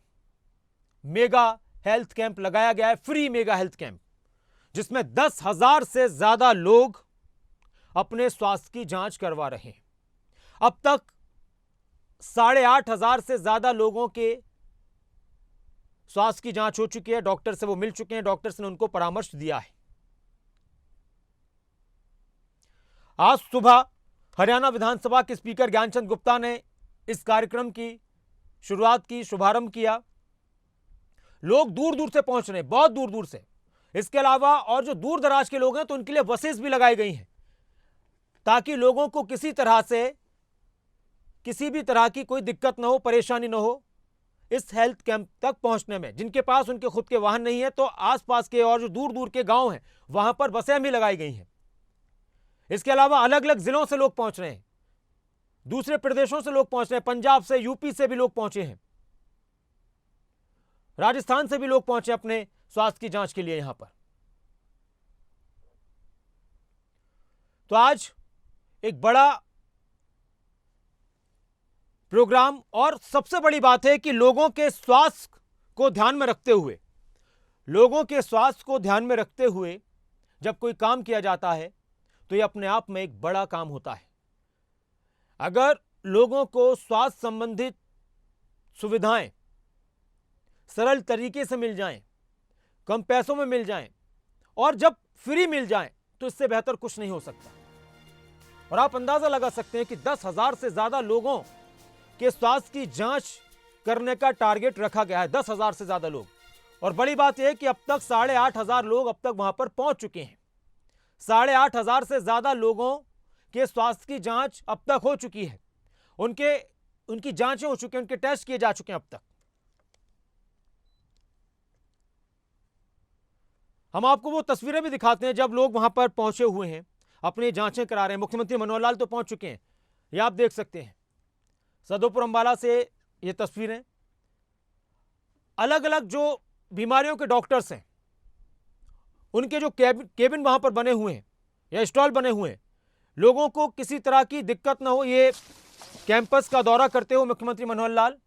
मेगा हेल्थ कैंप लगाया गया है, फ्री मेगा हेल्थ कैंप, जिसमें 10,000 से ज्यादा लोग अपने स्वास्थ्य की जांच करवा रहे हैं। अब तक 8,500 से ज्यादा लोगों के स्वास्थ्य की जांच हो चुकी है, डॉक्टर से वो मिल चुके हैं, डॉक्टर्स ने उनको परामर्श दिया है। आज सुबह हरियाणा विधानसभा के स्पीकर ज्ञानचंद गुप्ता ने इस कार्यक्रम की शुरुआत की, शुभारंभ किया। लोग दूर दूर से पहुंच रहे हैं, बहुत दूर दूर से। इसके अलावा और जो दूर दराज के लोग हैं तो उनके लिए बसेस भी लगाई गई हैं, ताकि लोगों को किसी तरह से किसी भी तरह की कोई दिक्कत ना हो, परेशानी ना हो इस हेल्थ कैंप तक पहुंचने में। जिनके पास उनके खुद के वाहन नहीं है तो आसपास के और जो दूर दूर के गांव हैं वहां पर बसें भी लगाई गई हैं। इसके अलावा अलग अलग जिलों से लोग पहुंच रहे हैं, दूसरे प्रदेशों से लोग पहुंच रहे हैं, पंजाब से, यूपी से भी लोग पहुंचे हैं, राजस्थान से भी लोग पहुंचे अपने स्वास्थ्य की जांच के लिए यहां पर। तो आज एक बड़ा प्रोग्राम, और सबसे बड़ी बात है कि लोगों के स्वास्थ्य को ध्यान में रखते हुए, लोगों के स्वास्थ्य को ध्यान में रखते हुए जब कोई काम किया जाता है तो यह अपने आप में एक बड़ा काम होता है। अगर लोगों को स्वास्थ्य संबंधित सुविधाएं सरल तरीके से मिल जाएं, कम पैसों में मिल जाएं और जब फ्री मिल जाएं, तो इससे बेहतर कुछ नहीं हो सकता। और आप अंदाजा लगा सकते हैं कि 10,000 से ज्यादा लोगों के स्वास्थ्य की जांच करने का टारगेट रखा गया है, 10,000 से ज्यादा लोग। और बड़ी बात यह है कि अब तक 8,500 लोग अब तक वहां पर पहुंच चुके हैं। 8,500 से ज्यादा लोगों के स्वास्थ्य की जांच अब तक हो चुकी है, उनकी जांचें हो चुकी हैं, उनके टेस्ट किए जा चुके हैं अब तक। हम आपको वो तस्वीरें भी दिखाते हैं जब लोग वहां पर पहुंचे हुए हैं, अपनी जांचें करा रहे हैं। मुख्यमंत्री मनोहर लाल तो पहुंच चुके हैं, ये आप देख सकते हैं। सदोपुर अंबाला से ये तस्वीरें अलग अलग जो बीमारियों के डॉक्टर्स हैं उनके जो केबिन वहां पर बने हुए हैं या स्टॉल बने हुए हैं, लोगों को किसी तरह की दिक्कत ना हो, ये कैंपस का दौरा करते हुए मुख्यमंत्री मनोहर लाल,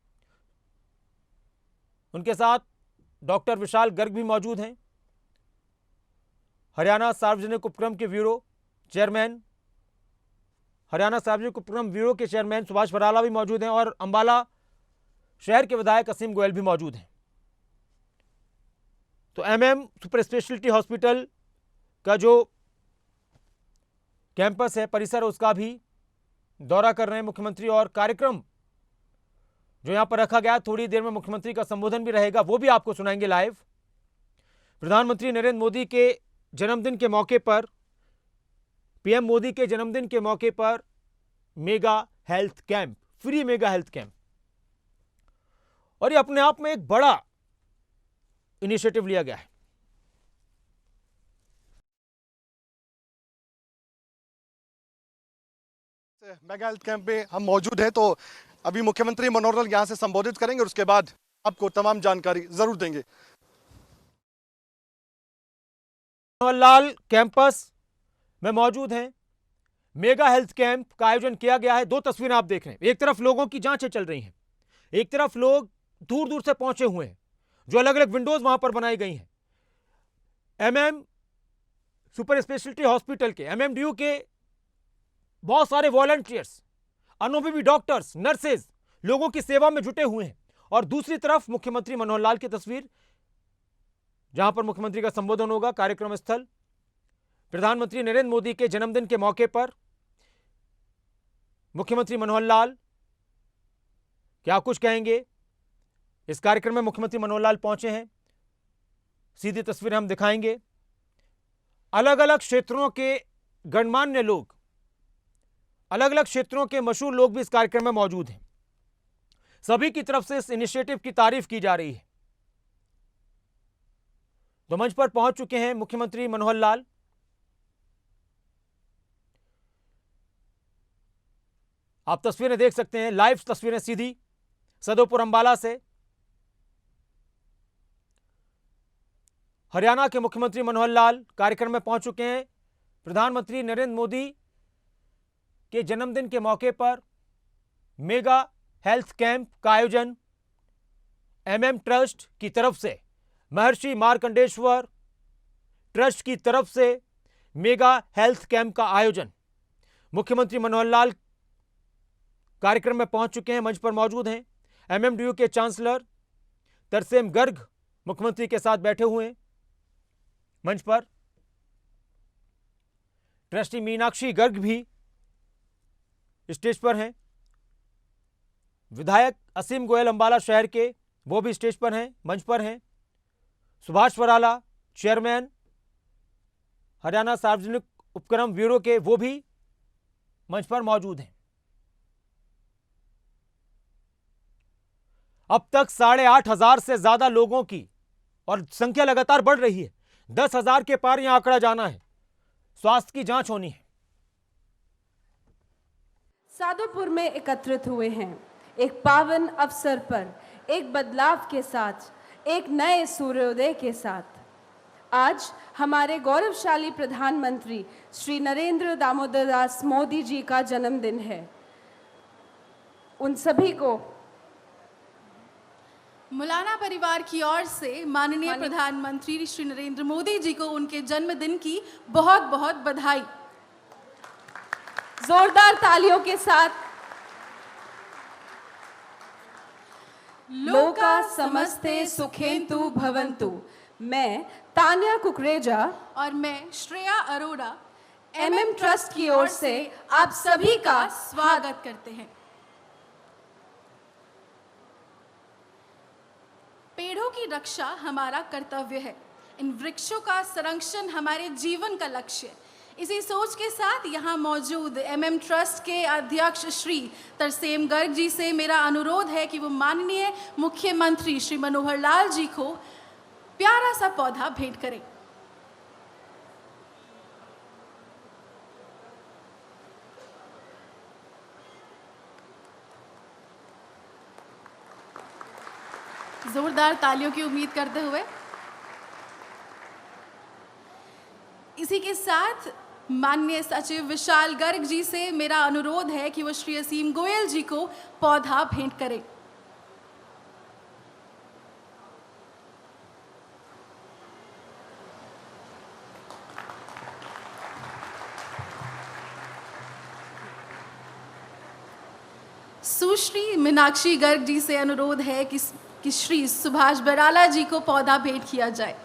उनके साथ डॉक्टर विशाल गर्ग भी मौजूद हैं, हरियाणा सार्वजनिक उपक्रम के ब्यूरो चेयरमैन, हरियाणा सार्वजनिक उपक्रम ब्यूरो के चेयरमैन सुभाष बराला भी मौजूद हैं और अंबाला शहर के विधायक असीम गोयल भी मौजूद हैं। तो एमएम सुपर स्पेशलिटी हॉस्पिटल का जो कैंपस है, परिसर, उसका भी दौरा कर रहे हैं मुख्यमंत्री और कार्यक्रम जो यहां पर रखा गया, थोड़ी देर में मुख्यमंत्री का संबोधन भी रहेगा, वो भी आपको सुनाएंगे लाइव। प्रधानमंत्री नरेंद्र मोदी के जन्मदिन के मौके पर, पीएम मोदी के जन्मदिन के मौके पर mega health camp, free mega health camp, और ये अपने आप में एक बड़ा इनिशिएटिव लिया गया है। मेगा हेल्थ कैंप में हम मौजूद हैं, तो अभी मुख्यमंत्री मनोहर लाल यहाँ से संबोधित करेंगे और उसके बाद आपको तमाम जानकारी जरूर देंगे। मनोहर लाल कैंपस में मौजूद हैं। मेगा हेल्थ कैंप का आयोजन किया गया है। दो तस्वीरें आप देख रहे हैं, एक तरफ लोगों की जांचें चल रही हैं, एक तरफ लोग दूर दूर से पहुंचे हुए हैं, जो अलग अलग विंडोज वहां पर बनाई गई हैं। एमएम सुपर स्पेशलिटी हॉस्पिटल के, एमएमडीयू के बहुत सारे वॉलंटियर्स, अनुभवी डॉक्टर्स, नर्सेज लोगों की सेवा में जुटे हुए हैं, और दूसरी तरफ मुख्यमंत्री मनोहर लाल की तस्वीर, जहां पर मुख्यमंत्री का संबोधन होगा। कार्यक्रम स्थल प्रधानमंत्री नरेंद्र मोदी के जन्मदिन के मौके पर मुख्यमंत्री मनोहर लाल क्या कुछ कहेंगे, इस कार्यक्रम में मुख्यमंत्री मनोहर लाल पहुंचे हैं, सीधी तस्वीरें हम दिखाएंगे। अलग अलग क्षेत्रों के गणमान्य लोग, अलग अलग क्षेत्रों के मशहूर लोग भी इस कार्यक्रम में मौजूद हैं। सभी की तरफ से इस इनिशिएटिव की तारीफ की जा रही है। तो मंच पर पहुंच चुके हैं मुख्यमंत्री मनोहर लाल। आप तस्वीरें देख सकते हैं, लाइव तस्वीरें सीधी सदोपुर अंबाला से। हरियाणा के मुख्यमंत्री मनोहर लाल कार्यक्रम में पहुंच चुके हैं। प्रधानमंत्री नरेंद्र मोदी के जन्मदिन के मौके पर मेगा हेल्थ कैंप का आयोजन एमएम ट्रस्ट की तरफ से, महर्षि मार्कंडेश्वर ट्रस्ट की तरफ से मेगा हेल्थ कैंप का आयोजन। मुख्यमंत्री मनोहर लाल कार्यक्रम में पहुंच चुके हैं, मंच पर मौजूद हैं। एमएमडीयू के चांसलर तरसेम गर्ग मुख्यमंत्री के साथ बैठे हुए हैं मंच पर। ट्रस्टी मीनाक्षी गर्ग भी स्टेज पर हैं। विधायक असीम गोयल अंबाला शहर के, वो भी स्टेज पर हैं, मंच पर हैं। सुभाष बराला चेयरमैन हरियाणा सार्वजनिक उपक्रम ब्यूरो के, वो भी मंच पर मौजूद हैं। अब तक 8,500 से ज्यादा लोगों की, और संख्या लगातार बढ़ रही है, 10,000 के पार यहां आंकड़ा जाना है, स्वास्थ्य की जांच होनी है। सादोपुर में एकत्रित हुए हैं एक पावन अवसर पर, एक बदलाव के साथ, एक नए सूर्योदय के साथ। आज हमारे गौरवशाली प्रधानमंत्री श्री नरेंद्र दामोदर दास मोदी जी का जन्मदिन है। उन सभी को मुलाना परिवार की ओर से माननीय प्रधानमंत्री श्री नरेंद्र मोदी जी को उनके जन्मदिन की बहुत बहुत बधाई। जोरदार तालियों के साथ। लोका समस्ते सुखेन्तु भवन्तु। मैं तान्या कुकरेजा और मैं श्रेया अरोड़ा एमएम ट्रस्ट की ओर से आप सभी का स्वागत करते हैं। पेड़ों की रक्षा हमारा कर्तव्य है। इन वृक्षों का संरक्षण हमारे जीवन का लक्ष्य है। इसी सोच के साथ यहाँ मौजूद एमएम ट्रस्ट के अध्यक्ष श्री तरसेम गर्ग जी से मेरा अनुरोध है कि वो माननीय मुख्यमंत्री श्री मनोहर लाल जी को प्यारा सा पौधा भेंट करें। जोरदार तालियों की उम्मीद करते हुए इसी के साथ माननीय सचिव विशाल गर्ग जी से मेरा अनुरोध है कि वो श्री असीम गोयल जी को पौधा भेंट करें। सुश्री मीनाक्षी गर्ग जी से अनुरोध है कि श्री सुभाष बराला जी को पौधा भेंट किया जाए।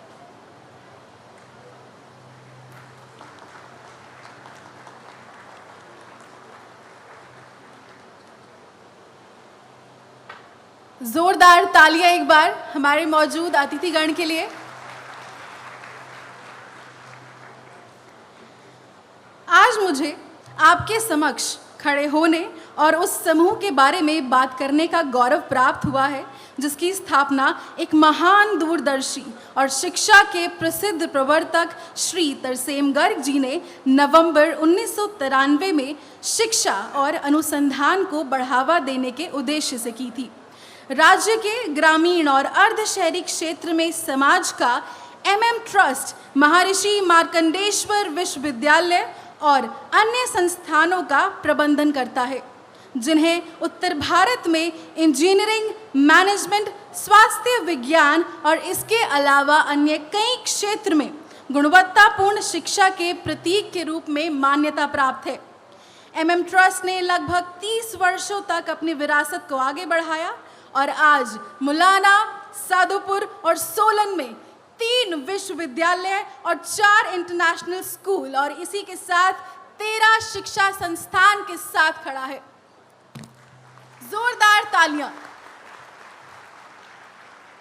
जोरदार तालियां एक बार हमारे मौजूद अतिथिगण के लिए। आज मुझे आपके समक्ष खड़े होने और उस समूह के बारे में बात करने का गौरव प्राप्त हुआ है जिसकी स्थापना एक महान दूरदर्शी और शिक्षा के प्रसिद्ध प्रवर्तक श्री तरसेम गर्ग जी ने नवंबर 1993 में शिक्षा और अनुसंधान को बढ़ावा देने के उद्देश्य से की थी। राज्य के ग्रामीण और अर्धशहरी क्षेत्र में समाज का MM ट्रस्ट महर्षि मार्कंडेश्वर विश्वविद्यालय और अन्य संस्थानों का प्रबंधन करता है जिन्हें उत्तर भारत में इंजीनियरिंग, मैनेजमेंट, स्वास्थ्य विज्ञान और इसके अलावा अन्य कई क्षेत्र में गुणवत्तापूर्ण शिक्षा के प्रतीक के रूप में मान्यता प्राप्त है। MM ट्रस्ट ने लगभग 30 वर्षों तक अपनी विरासत को आगे बढ़ाया और आज मुलाना, सादुपुर और सोलन में 3 विश्वविद्यालय और 4 इंटरनेशनल स्कूल और इसी के साथ 13 शिक्षा संस्थान के साथ खड़ा है। जोरदार तालियां।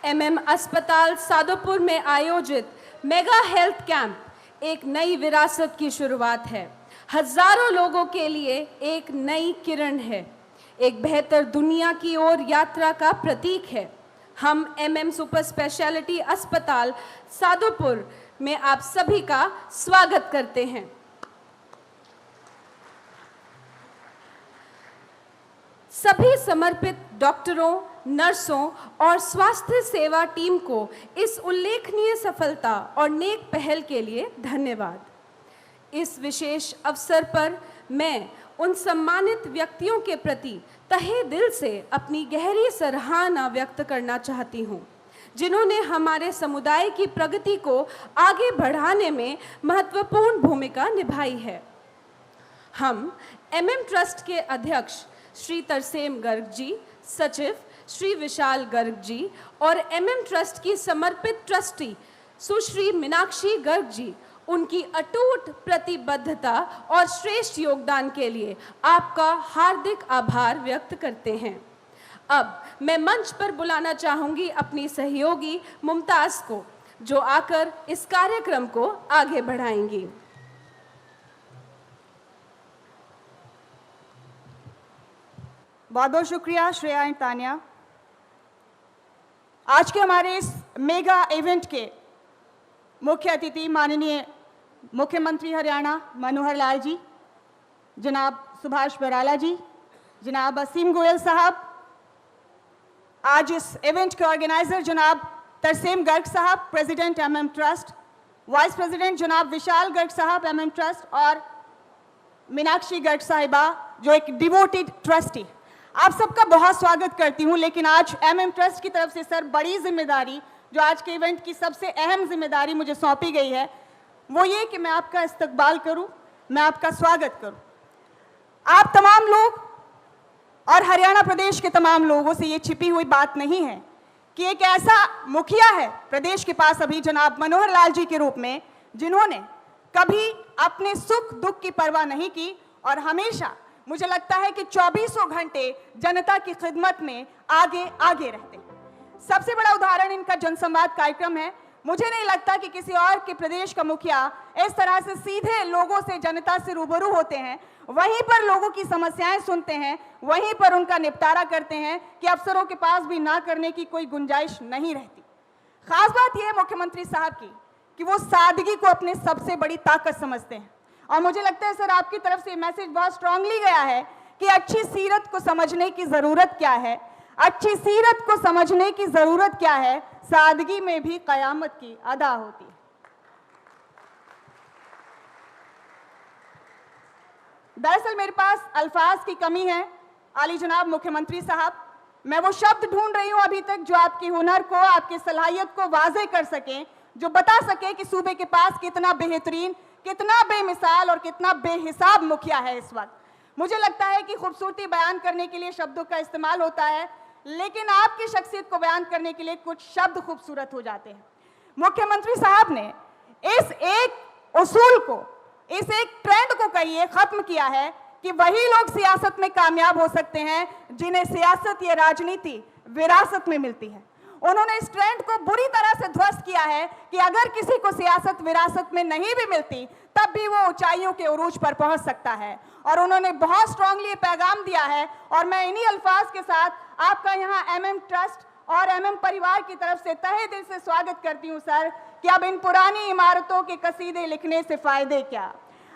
MM अस्पताल सादुपुर में आयोजित मेगा हेल्थ कैंप एक नई विरासत की शुरुआत है। हजारों लोगों के लिए एक नई किरण है, एक बेहतर दुनिया की ओर यात्रा का प्रतीक है। हम MM सुपर स्पेशलिटी अस्पताल सादुपुर में आप सभी का स्वागत करते हैं। सभी समर्पित डॉक्टरों, नर्सों और स्वास्थ्य सेवा टीम को इस उल्लेखनीय सफलता और नेक पहल के लिए धन्यवाद। इस विशेष अवसर पर मैं उन सम्मानित व्यक्तियों के प्रति तहे दिल से अपनी गहरी सराहना व्यक्त करना चाहती हूँ जिन्होंने हमारे समुदाय की प्रगति को आगे बढ़ाने में महत्वपूर्ण भूमिका निभाई है। हम MM ट्रस्ट के अध्यक्ष श्री तरसेम गर्ग जी, सचिव श्री विशाल गर्ग जी और MM ट्रस्ट की समर्पित ट्रस्टी सुश्री मीनाक्षी गर्ग जी उनकी अटूट प्रतिबद्धता और श्रेष्ठ योगदान के लिए आपका हार्दिक आभार व्यक्त करते हैं। अब मैं मंच पर बुलाना चाहूंगी अपनी सहयोगी मुमताज को जो आकर इस कार्यक्रम को आगे बढ़ाएंगी। बहुत बहुत शुक्रिया श्रेया एंड तानिया। आज के हमारे इस मेगा इवेंट के मुख्य अतिथि माननीय मुख्यमंत्री हरियाणा मनोहर लाल जी, जनाब सुभाष बराला जी, जनाब असीम गोयल साहब, आज इस इवेंट के ऑर्गेनाइजर जनाब तरसेम गर्ग साहब, president MM trust, vice president जनाब विशाल गर्ग साहब MM ट्रस्ट और मीनाक्षी गर्ग साहिबा जो एक डिवोटेड ट्रस्टी, आप सबका बहुत स्वागत करती हूं। लेकिन आज MM ट्रस्ट की तरफ से सर बड़ी जिम्मेदारी जो आज के इवेंट की सबसे अहम जिम्मेदारी मुझे सौंपी गई है वो ये कि मैं आपका इस्तकबाल करूं, मैं आपका स्वागत करूं। आप तमाम लोग और हरियाणा प्रदेश के तमाम लोगों से ये छिपी हुई बात नहीं है कि एक ऐसा मुखिया है प्रदेश के पास अभी जनाब मनोहर लाल जी के रूप में जिन्होंने कभी अपने सुख दुख की परवाह नहीं की और हमेशा मुझे लगता है कि 24 घंटे जनता की खिदमत में आगे आगे रहते हैं। सबसे बड़ा उदाहरण इनका जनसंवाद कार्यक्रम है। मुझे नहीं लगता कि किसी और के प्रदेश का मुखिया इस तरह से सीधे लोगों से, जनता से रूबरू होते हैं, वहीं पर लोगों की समस्याएं सुनते हैं, वहीं पर उनका निपटारा करते हैं कि अफसरों के पास भी ना करने की कोई गुंजाइश नहीं रहती। खास बात यह है मुख्यमंत्री साहब की कि वो सादगी को अपने सबसे बड़ी ताकत समझते हैं और मुझे लगता है सर आपकी तरफ से मैसेज बहुत स्ट्रांगली गया है कि अच्छी सीरत को समझने की ज़रूरत क्या है, अच्छी सीरत को समझने की जरूरत क्या है, सादगी में भी कयामत की अदा होती है। दरअसल मेरे पास अल्फाज की कमी है आली जनाब मुख्यमंत्री साहब, मैं वो शब्द ढूंढ रही हूं अभी तक जो आपकी हुनर को, आपकी सलाहियत को वाज़े कर सकें, जो बता सके कि सूबे के पास कितना बेहतरीन, कितना बेमिसाल और कितना बेहिसाब मुखिया है इस वक्त। मुझे लगता है कि खूबसूरती बयान करने के लिए शब्दों का इस्तेमाल होता है, लेकिन आपकी शख्सियत को बयान करने के लिए कुछ शब्द खूबसूरत हो जाते हैं। मुख्यमंत्री साहब ने इस एक उसूल को, इस एक ट्रेंड को कहिए खत्म किया है कि वही लोग सियासत में कामयाब हो सकते हैं जिन्हें सियासत या राजनीति विरासत में मिलती है। उन्होंने इस ट्रेंड को बुरी तरह से ध्वस्त किया है कि अगर किसी को सियासत विरासत में नहीं भी मिलती तब भी वो ऊंचाइयों के उरूज पर पहुंच सकता है, और उन्होंने बहुत स्ट्रांगली पैगाम दिया है। और मैं इन्हीं अल्फाज के साथ आपका यहाँ एमएम ट्रस्ट और एमएम परिवार की तरफ से तहे दिल से स्वागत करती हूँ सर, कि अब इन पुरानी इमारतों के कसीदे लिखने से फायदे क्या,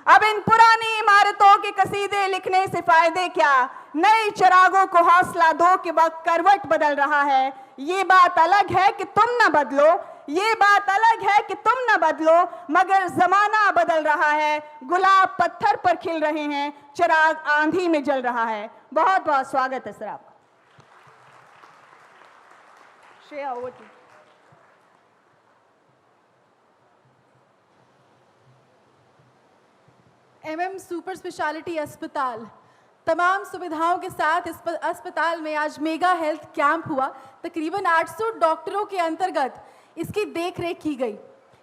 अब इन पुरानी इमारतों के कसीदे लिखने से फायदे क्या, नए चिरागों को हौसला दो कि वक्त करवट बदल रहा है। ये बात अलग है कि तुम न बदलो, ये बात अलग है कि तुम न बदलो, मगर जमाना बदल रहा है, गुलाब पत्थर पर खिल रहे हैं, चिराग आंधी में जल रहा है। बहुत बहुत स्वागत है सर आपका। Shreya over to. MM super speciality अस्पताल तमाम सुविधाओं के साथ इस अस्पताल में आज मेगा हेल्थ कैंप हुआ। तकरीबन 800 डॉक्टरों के अंतर्गत इसकी देखरेख की गई।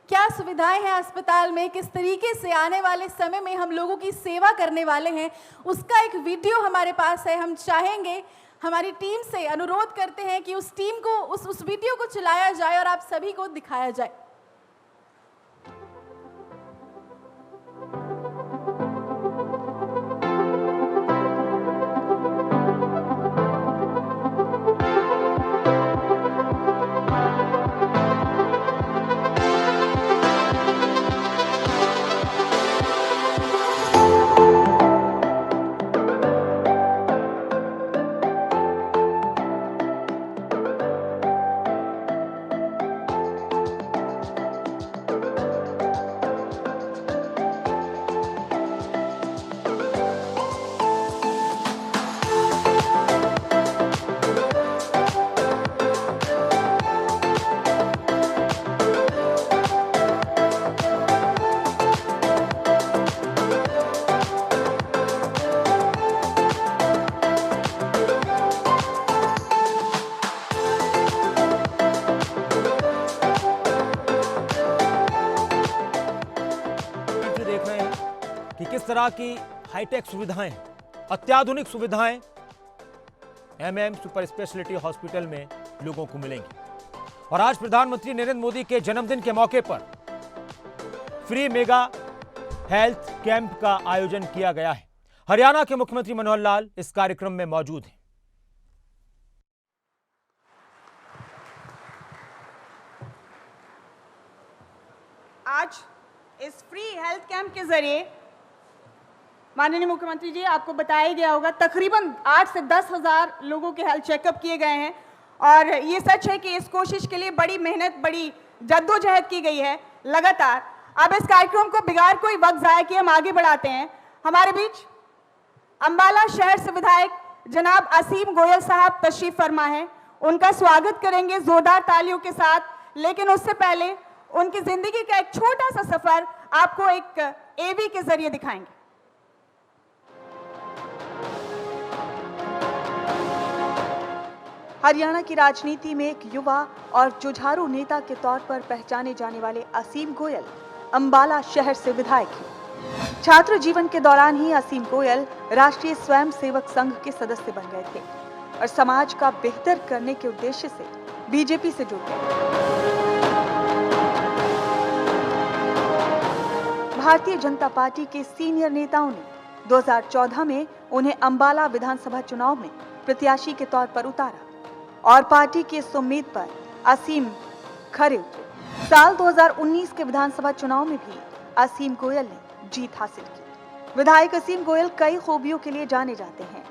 क्या सुविधाएं हैं अस्पताल में, किस तरीके से आने वाले समय में हम लोगों की सेवा करने वाले हैं, उसका एक वीडियो हमारे पास है। हम चाहेंगे, हमारी टीम से अनुरोध करते हैं कि उस टीम को उस वीडियो को चलाया जाए और आप सभी को दिखाया जाए। किस तरह की हाईटेक सुविधाएं, अत्याधुनिक सुविधाएं एमएम सुपर स्पेशलिटी हॉस्पिटल में लोगों को मिलेंगी। और आज प्रधानमंत्री नरेंद्र मोदी के जन्मदिन के मौके पर फ्री मेगा हेल्थ कैंप का आयोजन किया गया है। हरियाणा के मुख्यमंत्री मनोहर लाल इस कार्यक्रम में मौजूद हैं। आज इस फ्री हेल्थ कैंप के जरिए माननीय मुख्यमंत्री जी, आपको बताया गया होगा तकरीबन 8 से 10 हज़ार लोगों के हेल्थ चेकअप किए गए हैं। और ये सच है कि इस कोशिश के लिए बड़ी मेहनत, बड़ी जद्दोजहद की गई है लगातार। अब इस कार्यक्रम को बिगाड़ कोई वक्त ज़ाया किए हम आगे बढ़ाते हैं। हमारे बीच अम्बाला शहर से विधायक जनाब असीम गोयल साहब तशरीफ फरमा है। उनका स्वागत करेंगे जोरदार तालियों के साथ। लेकिन उससे पहले उनकी जिंदगी का एक छोटा सा सफर आपको एक एवी के जरिए दिखाएंगे। हरियाणा की राजनीति में एक युवा और जुझारू नेता के तौर पर पहचाने जाने वाले असीम गोयल अम्बाला शहर से विधायक हैं। छात्र जीवन के दौरान ही असीम गोयल राष्ट्रीय स्वयं सेवक संघ के सदस्य बन गए थे और समाज का बेहतर करने के उद्देश्य से बीजेपी से जुड़ गए। भारतीय जनता पार्टी के सीनियर नेताओं ने 2014 में उन्हें अम्बाला विधानसभा चुनाव में प्रत्याशी के तौर पर उतारा और पार्टी की इस उम्मीद पर असीम खरे उतरे। साल 2019 के विधानसभा चुनाव में भी असीम गोयल ने जीत हासिल की। विधायक असीम गोयल कई खूबियों के लिए जाने जाते हैं।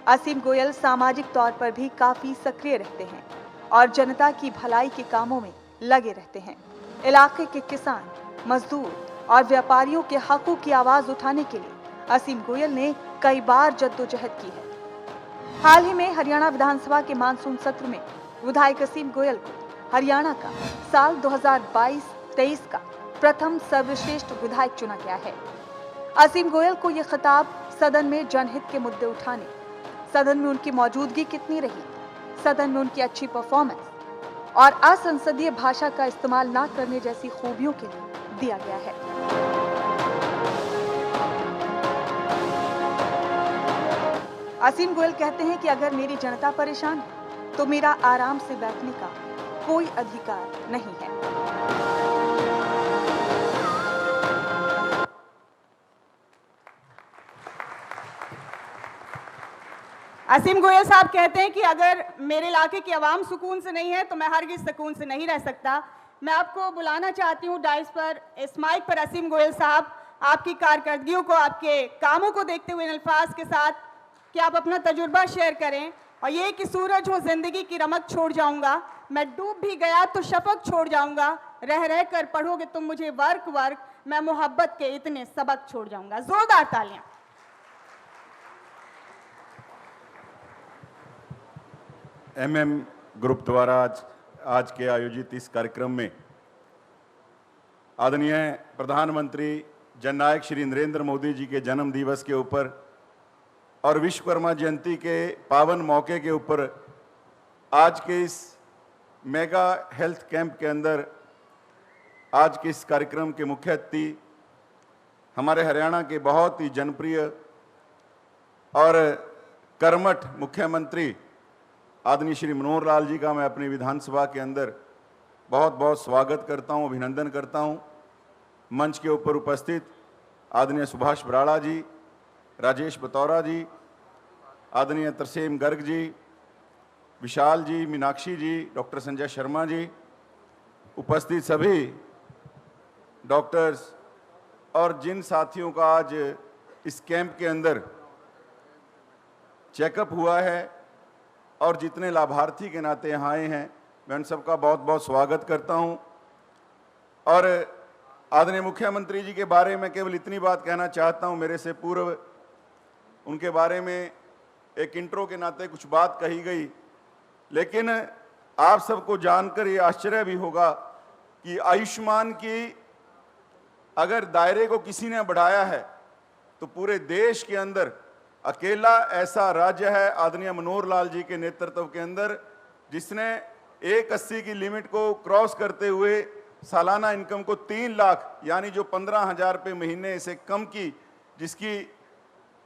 असीम गोयल सामाजिक तौर पर भी काफी सक्रिय रहते हैं और जनता की भलाई के कामों में लगे रहते हैं। इलाके के किसान, मजदूर और व्यापारियों के हकों की आवाज उठाने के लिए असीम गोयल ने कई बार जद्दोजहद की है। हाल ही में हरियाणा विधानसभा के मानसून सत्र में विधायक असीम गोयल को हरियाणा का साल 2022-23 का प्रथम सर्वश्रेष्ठ विधायक चुना गया है। असीम गोयल को यह खिताब सदन में जनहित के मुद्दे उठाने, सदन में उनकी मौजूदगी कितनी रही, सदन में उनकी अच्छी परफॉर्मेंस और असंसदीय भाषा का इस्तेमाल न करने जैसी खूबियों के लिए दिया गया है। असीम गोयल कहते हैं कि अगर मेरी जनता परेशान है तो मेरा आराम से बैठने का कोई अधिकार नहीं है। असीम गोयल साहब कहते हैं कि अगर मेरे इलाके की आवाम सुकून से नहीं है तो मैं हरगिज़ सुकून से नहीं रह सकता। मैं आपको बुलाना चाहती हूँ डाइस पर, इस माइक पर असीम गोयल साहब, आपकी कारकर्दगियों को, आपके कामों को देखते हुए इन अल्फाज के साथ कि आप अपना तजुर्बा शेयर करें। और ये कि सूरज हूँ जिंदगी की रमक छोड़ जाऊंगा, मैं डूब भी गया तो शफक छोड़ जाऊंगा, रह रह कर पढ़ोगे तुम मुझे वर्क वर्क, मैं मोहब्बत के इतने सबक छोड़ जाऊंगा। जोरदार तालियां। एमएम ग्रुप द्वारा आज के आयोजित इस कार्यक्रम में आदरणीय प्रधानमंत्री जननायक श्री नरेंद्र मोदी जी के जन्म दिवस के ऊपर और विश्वकर्मा जयंती के पावन मौके के ऊपर आज के इस मेगा हेल्थ कैंप के अंदर आज के इस कार्यक्रम के मुख्य अतिथि हमारे हरियाणा के बहुत ही जनप्रिय और कर्मठ मुख्यमंत्री आदरणीय श्री मनोहर लाल जी का मैं अपनी विधानसभा के अंदर बहुत बहुत स्वागत करता हूं, अभिनंदन करता हूं। मंच के ऊपर उपस्थित आदरणीय सुभाष बराला जी, राजेश बतौरा जी, आदरणीय तरसेम गर्ग जी, विशाल जी, मीनाक्षी जी, डॉक्टर संजय शर्मा जी, उपस्थित सभी डॉक्टर्स और जिन साथियों का आज इस कैंप के अंदर चेकअप हुआ है और जितने लाभार्थी के नाते यहाँ आए हैं, मैं उन सबका बहुत बहुत स्वागत करता हूँ। और आदरणीय मुख्यमंत्री जी के बारे में केवल इतनी बात कहना चाहता हूँ, मेरे से पूर्व उनके बारे में एक इंट्रो के नाते कुछ बात कही गई, लेकिन आप सबको जानकर ये आश्चर्य भी होगा कि आयुष्मान की अगर दायरे को किसी ने बढ़ाया है तो पूरे देश के अंदर अकेला ऐसा राज्य है आदरणीय मनोहर लाल जी के नेतृत्व के अंदर, जिसने 180 की लिमिट को क्रॉस करते हुए सालाना इनकम को 3 लाख यानी जो 15,000 रुपये महीने से कम की जिसकी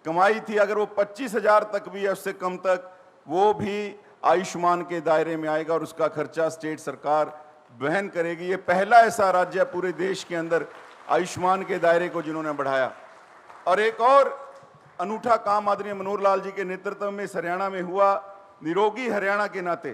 कमाई थी, अगर वो 25,000 तक भी है उससे कम तक, वो भी आयुष्मान के दायरे में आएगा और उसका खर्चा स्टेट सरकार वहन करेगी। ये पहला ऐसा राज्य है पूरे देश के अंदर आयुष्मान के दायरे को जिन्होंने बढ़ाया। और एक और अनूठा काम आदरणीय मनोहर लाल जी के नेतृत्व में इस हरियाणा में हुआ, निरोगी हरियाणा के नाते